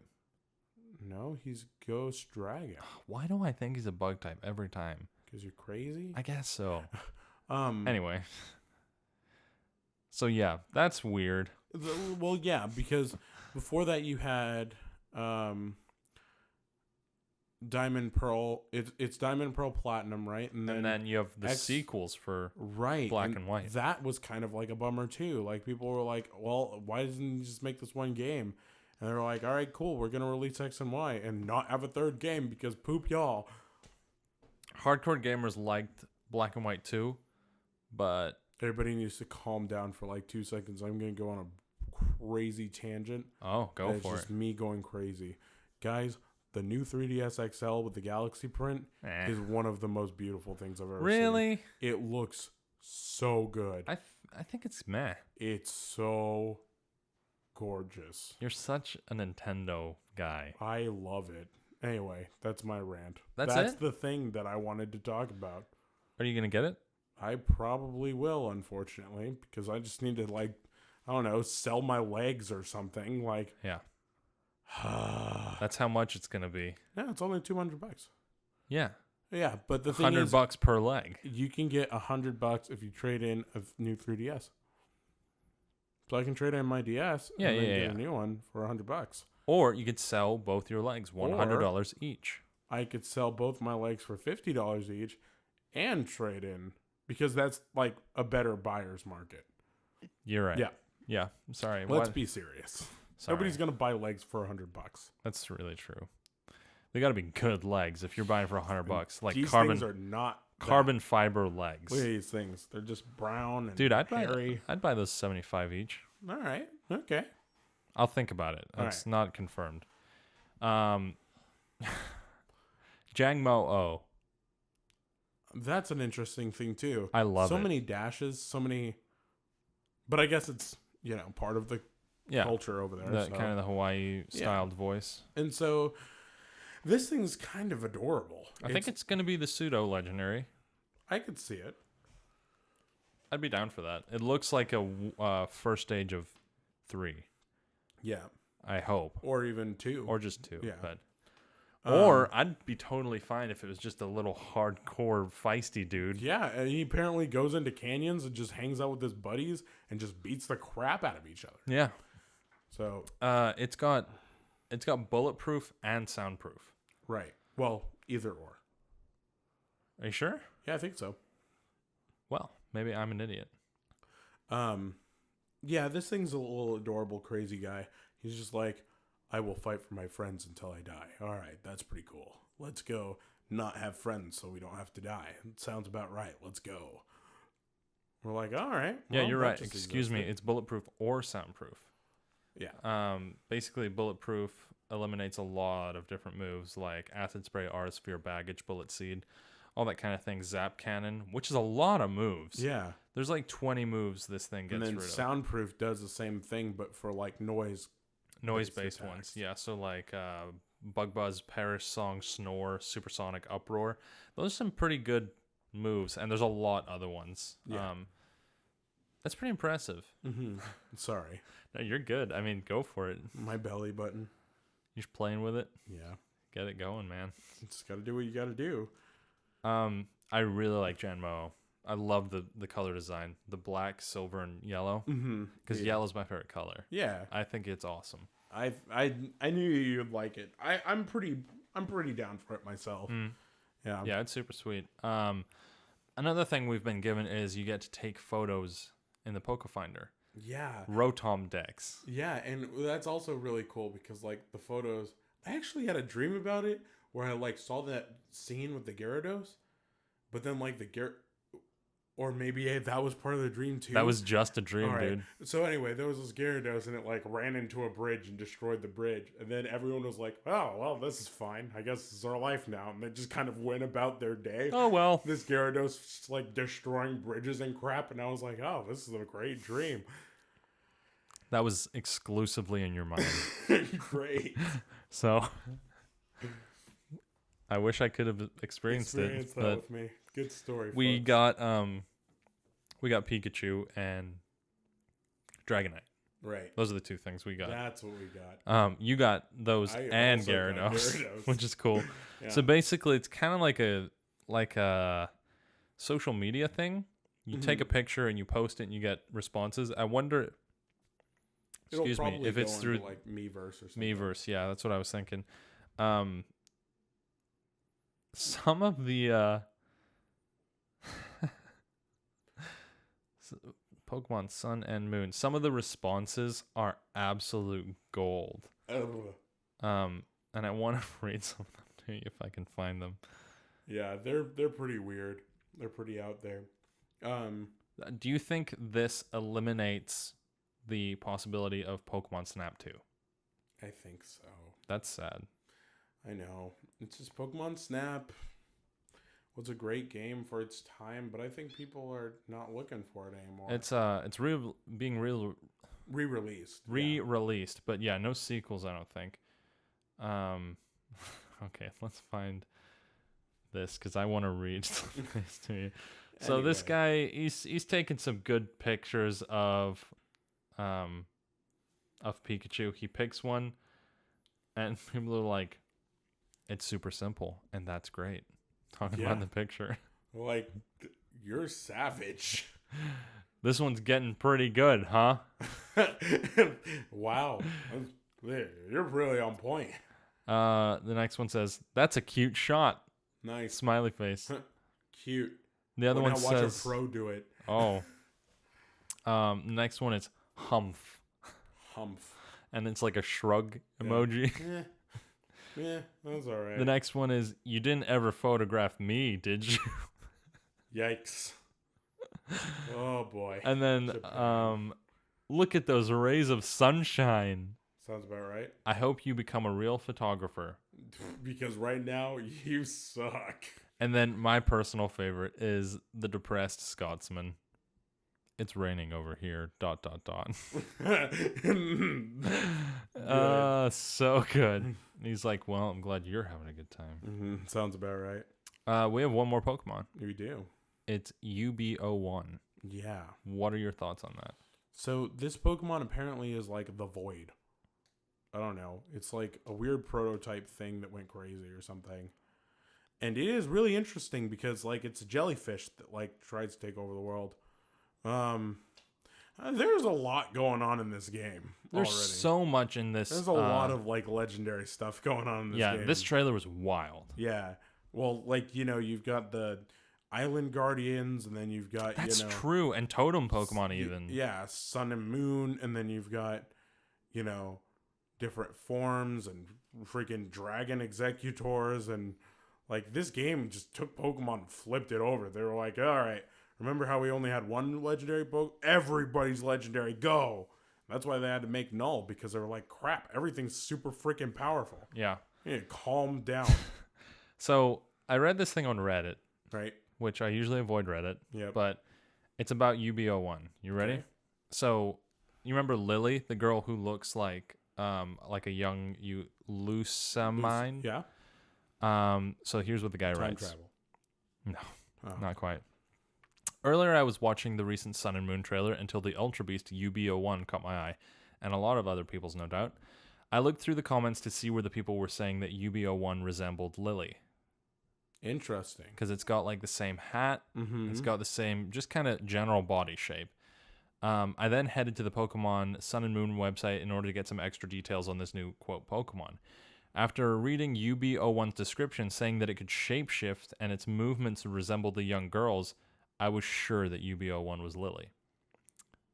S2: No, he's Ghost Dragon.
S1: Why do I think he's a bug type every time?
S2: Because you're crazy?
S1: I guess so.
S2: Um.
S1: Anyway. So yeah, that's weird.
S2: Well, yeah, because before that you had Diamond Pearl. It's Diamond Pearl Platinum, right?
S1: And then you have the sequels for
S2: right
S1: Black and White.
S2: That was kind of like a bummer too. Like people were like, "Well, why doesn't you just make this one game?" And they're like, "All right, cool, we're gonna release X and Y and not have a third game because poop y'all."
S1: Hardcore gamers liked Black and White too, but
S2: Everybody needs to calm down for like 2 seconds. I'm gonna go on a crazy tangent.
S1: go
S2: It's
S1: for
S2: just
S1: it.
S2: me going crazy, guys. The new 3DS XL with the Galaxy print
S1: Eh.
S2: is one of the most beautiful things I've ever seen.
S1: Really?
S2: It looks so good.
S1: I think it's meh.
S2: It's so gorgeous.
S1: You're such a Nintendo guy.
S2: I love it. Anyway, that's my rant.
S1: That's it?
S2: the thing that I wanted to talk about.
S1: Are you gonna get it?
S2: I probably will, unfortunately, because I just need to, like, I don't know, sell my legs or something. Like,
S1: Yeah. That's how much it's gonna be.
S2: yeah, it's only $200.
S1: Yeah.
S2: Yeah, but the thing is,
S1: $100 per leg.
S2: you can get $100 if you trade in a new 3DS. So I can trade in my DS
S1: Yeah,
S2: and then
S1: yeah,
S2: get
S1: yeah.
S2: a new one for $100.
S1: Or you could sell both your legs, $100 each.
S2: I could sell both my legs for $50 each and trade in because that's like a better buyer's market.
S1: You're right.
S2: Yeah.
S1: Yeah. I'm sorry.
S2: Let's
S1: what?
S2: be serious.
S1: Sorry.
S2: Nobody's gonna buy legs for $100.
S1: That's really true. They got to be good legs if you're buying for $100. Like
S2: These
S1: carbon
S2: things are not
S1: carbon fiber legs.
S2: Look at these things. They're just brown and
S1: Dude, I'd
S2: hairy.
S1: buy those 75 each.
S2: All right. Okay.
S1: I'll think about it.
S2: All
S1: It's not confirmed. Jangmo O.
S2: That's an interesting thing too.
S1: I love
S2: so
S1: it.
S2: many dashes, so many. But I guess it's part of the
S1: Yeah.
S2: culture over there.
S1: The
S2: so.
S1: kind of the Hawaii styled voice.
S2: And so this thing's kind of adorable.
S1: I think it's going to be the pseudo legendary.
S2: I could see it.
S1: I'd be down for that. It looks like a first stage of 3.
S2: Yeah.
S1: I hope.
S2: Or even 2.
S1: Or just 2.
S2: Yeah.
S1: But or I'd be totally fine if it was just a little hardcore feisty dude.
S2: Yeah, and he apparently goes into canyons and just hangs out with his buddies and just beats the crap out of each other.
S1: Yeah.
S2: So
S1: It's got bulletproof and soundproof.
S2: right. Well, either or.
S1: Are you sure?
S2: Yeah, I think so.
S1: Well, maybe I'm an idiot.
S2: Yeah, this thing's a little adorable, crazy guy. He's just like, I will fight for my friends until I die. All right, that's pretty cool. Let's go not have friends so we don't have to die. It sounds about right. Let's go. We're like, all right.
S1: Yeah,
S2: well,
S1: you're
S2: that
S1: right.
S2: just
S1: Excuse me.
S2: existed.
S1: It's bulletproof or soundproof.
S2: Yeah.
S1: Basically, bulletproof eliminates a lot of different moves like acid spray, aura sphere, baggage, bullet seed, all that kind of thing. Zap cannon, which is a lot of moves.
S2: Yeah.
S1: There's like 20 moves this thing gets
S2: And then
S1: rid of.
S2: soundproof does the same thing, but for like
S1: Noise-based
S2: attacks.
S1: ones. Yeah, so like Bug Buzz, Perish, Song, Snore, Supersonic, Uproar. Those are some pretty good moves, and there's a lot other ones.
S2: Yeah.
S1: That's pretty impressive.
S2: Mm-hmm. Sorry.
S1: No, you're good. I mean, go for it.
S2: My belly button.
S1: You're just playing with it.
S2: Yeah.
S1: Get it going, man.
S2: Just got to do what you got to do.
S1: I really like Janmo. I love the color design, the black, silver, and yellow. Because
S2: Yeah.
S1: yellow's my favorite color.
S2: Yeah.
S1: I think it's awesome.
S2: I knew you'd like it. I'm pretty down for it myself. Yeah.
S1: Yeah, it's super sweet. Another thing we've been given is you get to take photos in the Poke Finder.
S2: Yeah.
S1: Rotom decks.
S2: Yeah, and that's also really cool because like the photos, I actually had a dream about it where I like saw that scene with the Gyarados, but then like or maybe that was part of the dream too.
S1: That was just a dream,
S2: All right.
S1: dude.
S2: So anyway, there was this Gyarados and it like ran into a bridge and destroyed the bridge, and then everyone was like, "Oh well, this is fine. I guess this is our life now," and they just kind of went about their day.
S1: Oh well.
S2: This Gyarados just, like destroying bridges and crap, and I was like, "Oh, this is a great dream."
S1: That was exclusively in your mind.
S2: Great.
S1: So I wish I could have experienced
S2: Experience
S1: it.
S2: that
S1: But
S2: with me. Good story.
S1: we
S2: folks.
S1: got Pikachu and Dragonite.
S2: Right.
S1: Those are the two things we got.
S2: That's what we got.
S1: You got those
S2: I
S1: and
S2: also got
S1: Gyarados,
S2: Gyarados.
S1: which is cool.
S2: Yeah.
S1: So basically, it's kind of like a social media thing. You take a picture and you post it, and you get responses. I wonder.
S2: It'll
S1: Excuse me,
S2: probably
S1: if it's
S2: go
S1: through
S2: into, like Miiverse or something.
S1: Miiverse, yeah, that's what I was thinking. Some of the Pokemon Sun and Moon, some of the responses are absolute gold.
S2: Ugh.
S1: And I want to read some of them to you if I can find them.
S2: Yeah, they're pretty weird. They're pretty out there.
S1: Do you think this eliminates the possibility of Pokemon Snap 2?
S2: I think so.
S1: That's sad.
S2: I know. It's just Pokemon Snap was a great game for its time, but I think people are not looking for it anymore.
S1: It's being
S2: re-released.
S1: re-released, but yeah, no sequels, I don't think. Okay, let's find this because I want to read this to you. So this guy, he's taking some good pictures of Pikachu. He picks one, and people are like, "It's super simple," and that's great. Talking about the picture.
S2: Like, you're savage.
S1: This one's getting pretty good, huh?
S2: Wow. You're really on point.
S1: The next one says, "That's a cute shot."
S2: Nice.
S1: Smiley face.
S2: Cute.
S1: The other one
S2: watch
S1: says,
S2: a pro do it.
S1: "Oh." The next one is humph, and it's like a shrug emoji.
S2: Yeah, that's all right.
S1: The next one is, "You didn't ever photograph me, did you?"
S2: Yikes. Oh boy.
S1: And then, look at those rays of sunshine.
S2: Sounds about right.
S1: I hope you become a real photographer.
S2: Because right now you suck.
S1: And then my personal favorite is the depressed Scotsman. It's raining over here. ... So good. He's like, well, I'm glad you're having a good time.
S2: Sounds about right.
S1: We have one more Pokemon.
S2: We do.
S1: It's UB01.
S2: Yeah.
S1: What are your thoughts on that?
S2: So this Pokemon apparently is like the Void. I don't know. It's like a weird prototype thing that went crazy or something. And it is really interesting because like it's a jellyfish that like tries to take over the world. There's a lot going on in this game.
S1: There's
S2: already.
S1: so much in this.
S2: There's a lot of like legendary stuff going on in this game.
S1: Yeah, this trailer was wild.
S2: Yeah. Well, like, you've got the Island Guardians, and then you've got,
S1: That's true. And Totem Pokemon even.
S2: Yeah, Sun and Moon, and then you've got, different forms and freaking Dragon Executors, and like this game just took Pokemon and flipped it over. They were like, all right, remember how we only had one legendary Pokemon? Everybody's legendary, go! That's why they had to make Null, because they were like, crap, everything's super freaking powerful.
S1: Yeah.
S2: Calm down.
S1: So I read this thing on Reddit,
S2: Right.
S1: which I usually avoid Reddit.
S2: Yep.
S1: But it's about UB01. You ready?
S2: Okay.
S1: So you remember Lily, the girl who looks like a young Lusamine?
S2: Yeah.
S1: So here's what the guy
S2: Time
S1: writes.
S2: travel.
S1: No, not quite. Earlier, I was watching the recent Sun and Moon trailer until the Ultra Beast UB01 caught my eye, and a lot of other people's, no doubt. I looked through the comments to see where the people were saying that UB01 resembled Lily.
S2: Interesting.
S1: because it's got like the same hat.
S2: Mm-hmm.
S1: It's got the same just kind of general body shape. I then headed to the Pokemon Sun and Moon website in order to get some extra details on this new, quote, Pokemon. After reading UB01's description saying that it could shapeshift and its movements resembled the young girl's, I was sure that UB01 was Lily.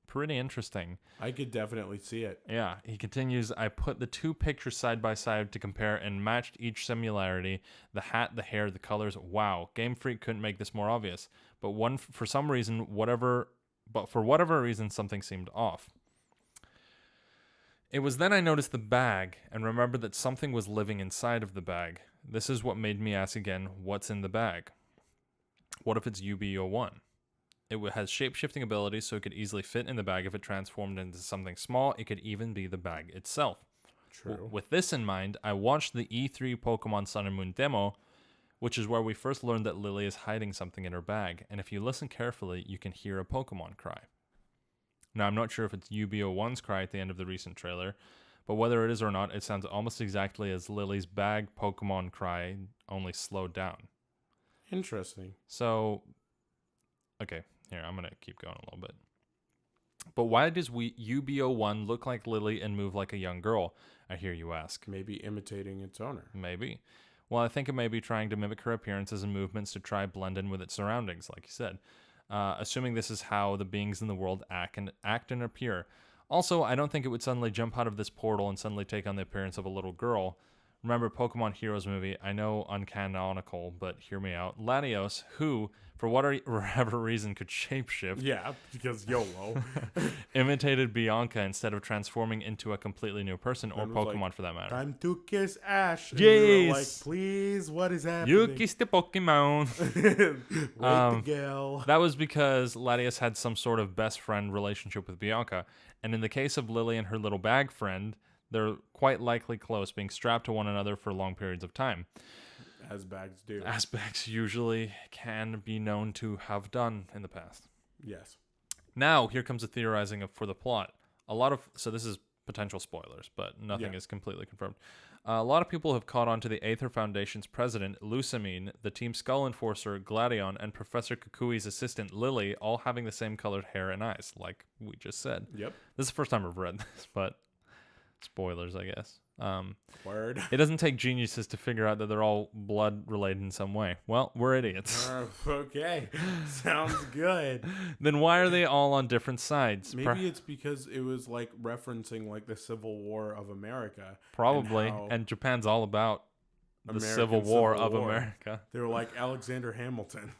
S1: Pretty interesting.
S2: I could definitely see it.
S1: Yeah, he continues, I put the two pictures side by side to compare and matched each similarity. The hat, the hair, the colors. Wow, Game Freak couldn't make this more obvious. But for whatever reason, something seemed off. It was then I noticed the bag and remembered that something was living inside of the bag. This is what made me ask again, what's in the bag? What if it's UB01? It has shape-shifting abilities, so it could easily fit in the bag if it transformed into something small. It could even be the bag itself.
S2: True.
S1: With this in mind, I watched the E3 Pokemon Sun and Moon demo, which is where we first learned that Lily is hiding something in her bag, and if you listen carefully, you can hear a Pokemon cry. Now, I'm not sure if it's UB01's cry at the end of the recent trailer, but whether it is or not, it sounds almost exactly as Lily's bag Pokemon cry, only slowed down.
S2: Interesting.
S1: So, okay, here, I'm going to keep going a little bit. But why does UB01 look like Lily and move like a young girl? I hear you ask.
S2: Maybe imitating its owner.
S1: Maybe. Well, I think it may be trying to mimic her appearances and movements to try blend in with its surroundings, like you said. Assuming this is how the beings in the world act and appear. Also, I don't think it would suddenly jump out of this portal and suddenly take on the appearance of a little girl. Remember Pokemon Heroes movie? I know uncanonical, but hear me out. Latios, who, for whatever reason, could shapeshift.
S2: Yeah, because YOLO.
S1: Imitated Bianca instead of transforming into a completely new person, or Pokemon
S2: like,
S1: for that matter.
S2: Time to kiss Ash. And
S1: Yes.
S2: we were like, please, what is happening?
S1: You kiss the Pokemon.
S2: Wait the girl.
S1: That was because Latias had some sort of best friend relationship with Bianca. And in the case of Lily and her little bag friend, they're quite likely close, being strapped to one another for long periods of time.
S2: As bags do.
S1: As bags usually can be known to have done in the past.
S2: Yes.
S1: Now, here comes the theorizing for the plot. So this is potential spoilers, but nothing is completely confirmed. A lot of people have caught on to the Aether Foundation's president, Lusamine, the Team Skull Enforcer, Gladion, and Professor Kukui's assistant, Lily, all having the same colored hair and eyes, like we just said.
S2: Yep.
S1: This is the first time I've read this, but spoilers, I guess.
S2: Word.
S1: It doesn't take geniuses to figure out that they're all blood related in some way. Well, we're idiots.
S2: Okay. Sounds good.
S1: Then why are they all on different sides?
S2: Maybe it's because it was like referencing like the Civil War of America.
S1: Probably. And Japan's all about the Civil War of America.
S2: They were like Alexander Hamilton.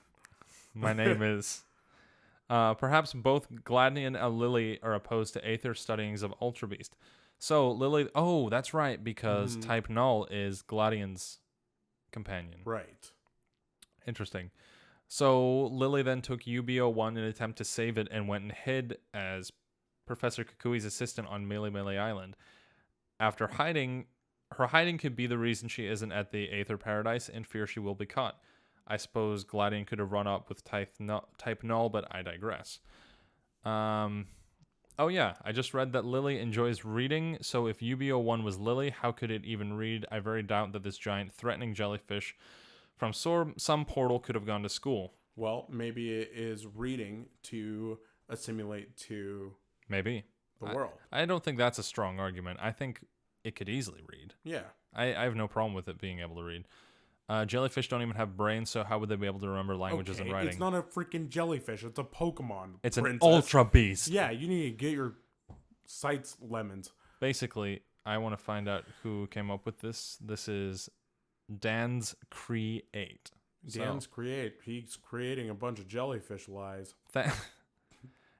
S1: My name is... perhaps both Gladion and Lily are opposed to Aether studyings of Ultra Beast. So Lily... Oh, that's right, because Type Null is Gladion's companion.
S2: Right.
S1: Interesting. So Lily then took UB01 in an attempt to save it and went and hid as Professor Kukui's assistant on Melee Melee Island. After hiding... Her hiding could be the reason she isn't at the Aether Paradise in fear she will be caught. I suppose Gladion could have run up with Type Null, but I digress. Oh yeah, I just read that Lily enjoys reading, so if UB01 was Lily, how could it even read? I very doubt that this giant threatening jellyfish from some portal could have gone to school.
S2: Well, maybe it is reading to assimilate to
S1: Maybe.
S2: the world.
S1: I don't think that's a strong argument. I think it could easily read.
S2: Yeah.
S1: I have no problem with it being able to read. Jellyfish don't even have brains, so how would they be able to remember languages and writing?
S2: It's not a freaking jellyfish. It's a Pokemon.
S1: It's
S2: princess.
S1: an Ultra Beast.
S2: Yeah, you need to get your sights lemons.
S1: Basically, I want to find out who came up with this. This is Dan's Create.
S2: Dan's Create. He's creating a bunch of jellyfish lies.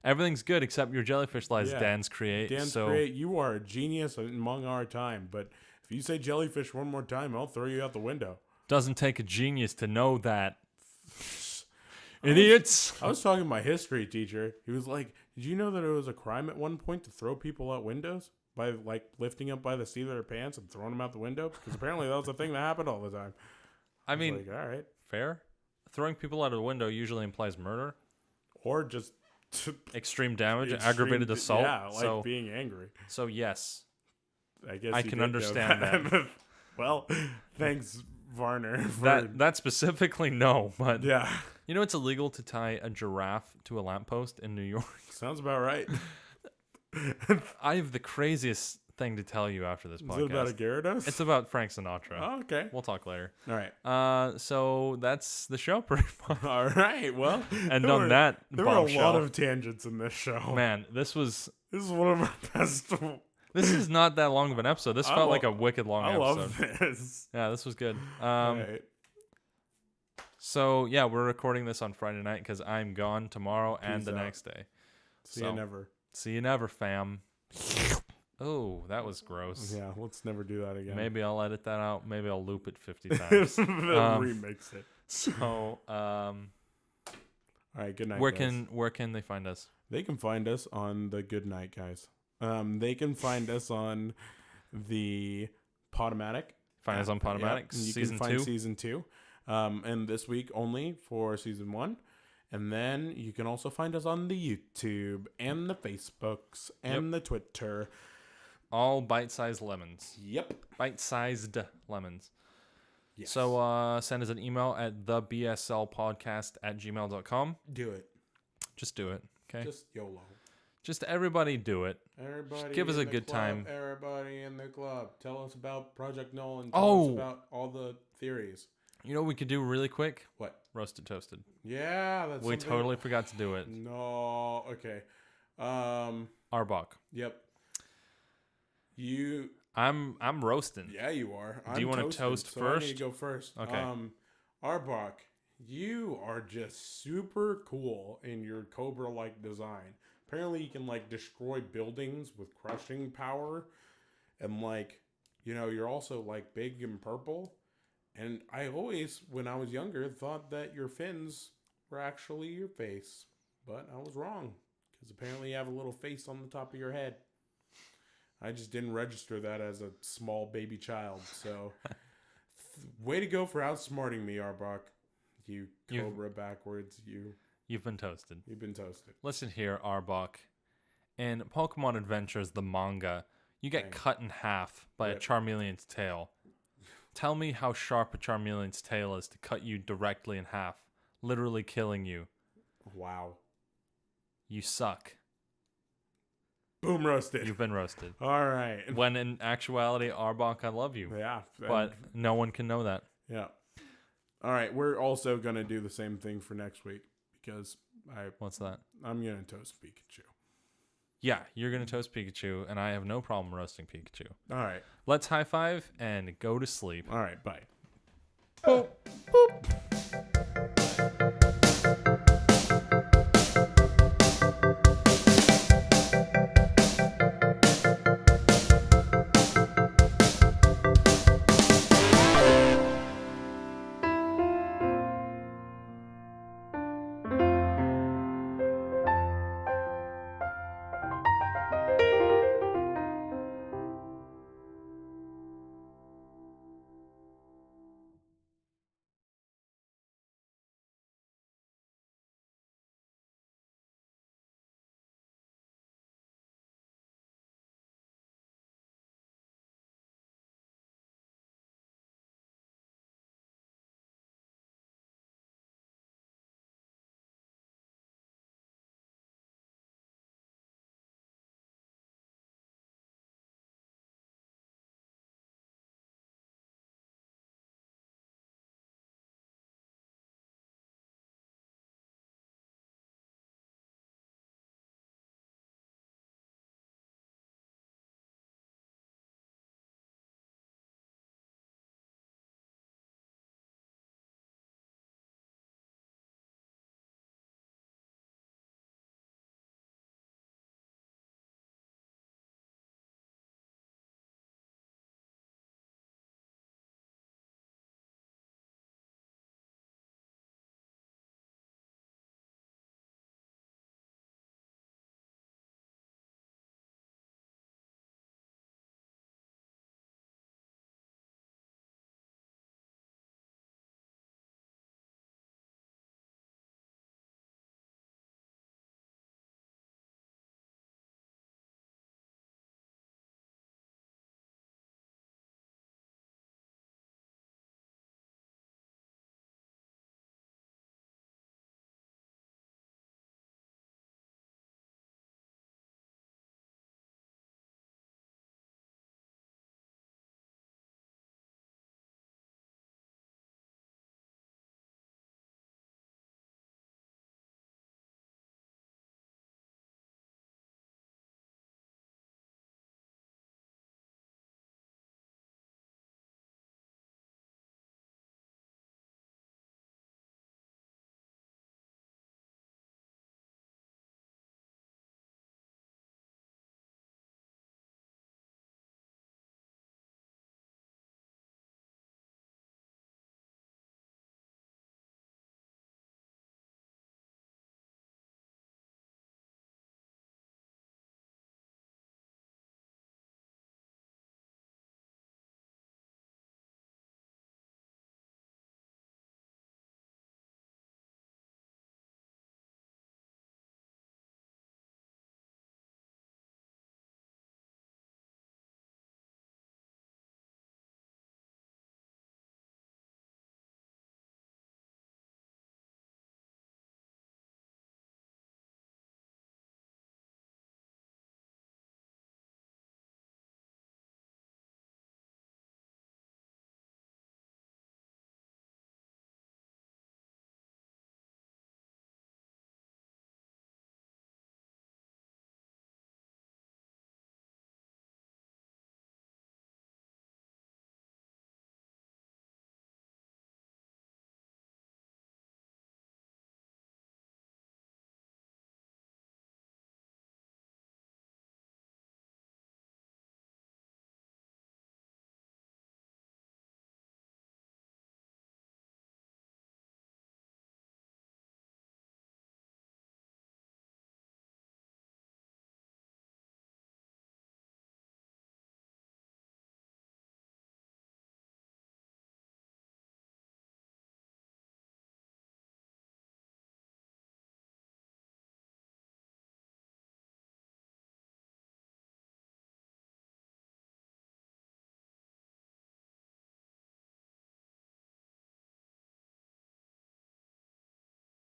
S1: Everything's good except your jellyfish lies,
S2: Yeah.
S1: Dan's Create.
S2: Dan's Create, you are a genius among our time, but if you say jellyfish one more time, I'll throw you out the window.
S1: Doesn't take a genius to know that. Idiots.
S2: I was talking to my history teacher. He was like, did you know that it was a crime at one point to throw people out windows? By like lifting up by the seat of their pants and throwing them out the window? Because apparently that was a thing that happened all the time.
S1: I mean,
S2: like, all right.
S1: Fair. Throwing people out of the window usually implies murder.
S2: Or just...
S1: extreme damage, aggravated assault.
S2: Yeah, like being angry.
S1: So yes.
S2: I guess
S1: I can understand that.
S2: Well, thanks Varner.
S1: That specifically, no. But
S2: Yeah.
S1: you know it's illegal to tie a giraffe to a lamppost in New York?
S2: Sounds about right.
S1: I have the craziest thing to tell you after this podcast.
S2: Is it about a Gyarados?
S1: It's about Frank Sinatra.
S2: Oh, okay.
S1: We'll talk later.
S2: All right.
S1: So that's the show pretty much.
S2: All right. Well,
S1: And on that
S2: there were a
S1: bombshell,
S2: lot of tangents in this show.
S1: man, this is
S2: one of our best.
S1: This is not that long of an episode. This felt like a wicked long
S2: I
S1: episode.
S2: love this.
S1: Yeah, this was good.
S2: All right.
S1: So yeah, we're recording this on Friday night because I'm gone tomorrow and
S2: Peace
S1: the
S2: out.
S1: next day.
S2: See you never.
S1: See you never, fam. Oh, that was gross.
S2: Yeah, let's never do that again.
S1: Maybe I'll edit that out. Maybe I'll loop it 50 times.
S2: Remix it.
S1: So,
S2: all right. Good night.
S1: where
S2: guys.
S1: can they find us?
S2: They can find us on the Good Night, guys. They can find us on the Podomatic.
S1: Find us on Podomatic.
S2: Yeah, you
S1: season
S2: can find
S1: 2.
S2: season 2. And this week only for season 1. And then you can also find us on the YouTube and the Facebooks and the Twitter.
S1: All bite-sized lemons.
S2: Yep.
S1: Bite-sized lemons.
S2: Yes.
S1: So send us an email at thebslpodcast@gmail.com.
S2: Do it.
S1: Just do it. Okay.
S2: Just YOLO.
S1: Just everybody do it.
S2: Everybody
S1: give us
S2: in
S1: a
S2: the
S1: good
S2: club,
S1: time.
S2: Everybody in the club. Tell us about Project Nolan. Tell us about all the theories.
S1: You know what we could do really quick?
S2: What?
S1: Roasted Toasted.
S2: Yeah, that's
S1: We
S2: something-
S1: totally forgot to do it.
S2: No. Okay.
S1: Arbok.
S2: Yep.
S1: I'm roasting.
S2: Yeah, you are.
S1: Do you want to toast
S2: so
S1: first?
S2: I need to go first.
S1: Okay.
S2: Arbok, you are just super cool in your Cobra-like design. Apparently, you can destroy buildings with crushing power, and you're also big and purple. And I always, when I was younger, thought that your fins were actually your face, but I was wrong because apparently you have a little face on the top of your head. I just didn't register that as a small baby child. So, way to go for outsmarting me, Arbok. You Cobra backwards.
S1: You've been toasted.
S2: You've been toasted.
S1: Listen here, Arbok. In Pokemon Adventures, the manga, you get cut in half by a Charmeleon's tail. Tell me how sharp a Charmeleon's tail is to cut you directly in half, literally killing you.
S2: Wow.
S1: You suck.
S2: Boom, roasted.
S1: You've been roasted.
S2: All right.
S1: When in actuality, Arbok, I love you.
S2: Yeah.
S1: But no one can know that.
S2: Yeah. All right. We're also going to do the same thing for next week because
S1: What's that?
S2: I'm going to toast Pikachu.
S1: Yeah, you're going to toast Pikachu, and I have no problem roasting Pikachu.
S2: All right.
S1: Let's high five and go to sleep.
S2: All right. Bye.
S1: Boop. Boop.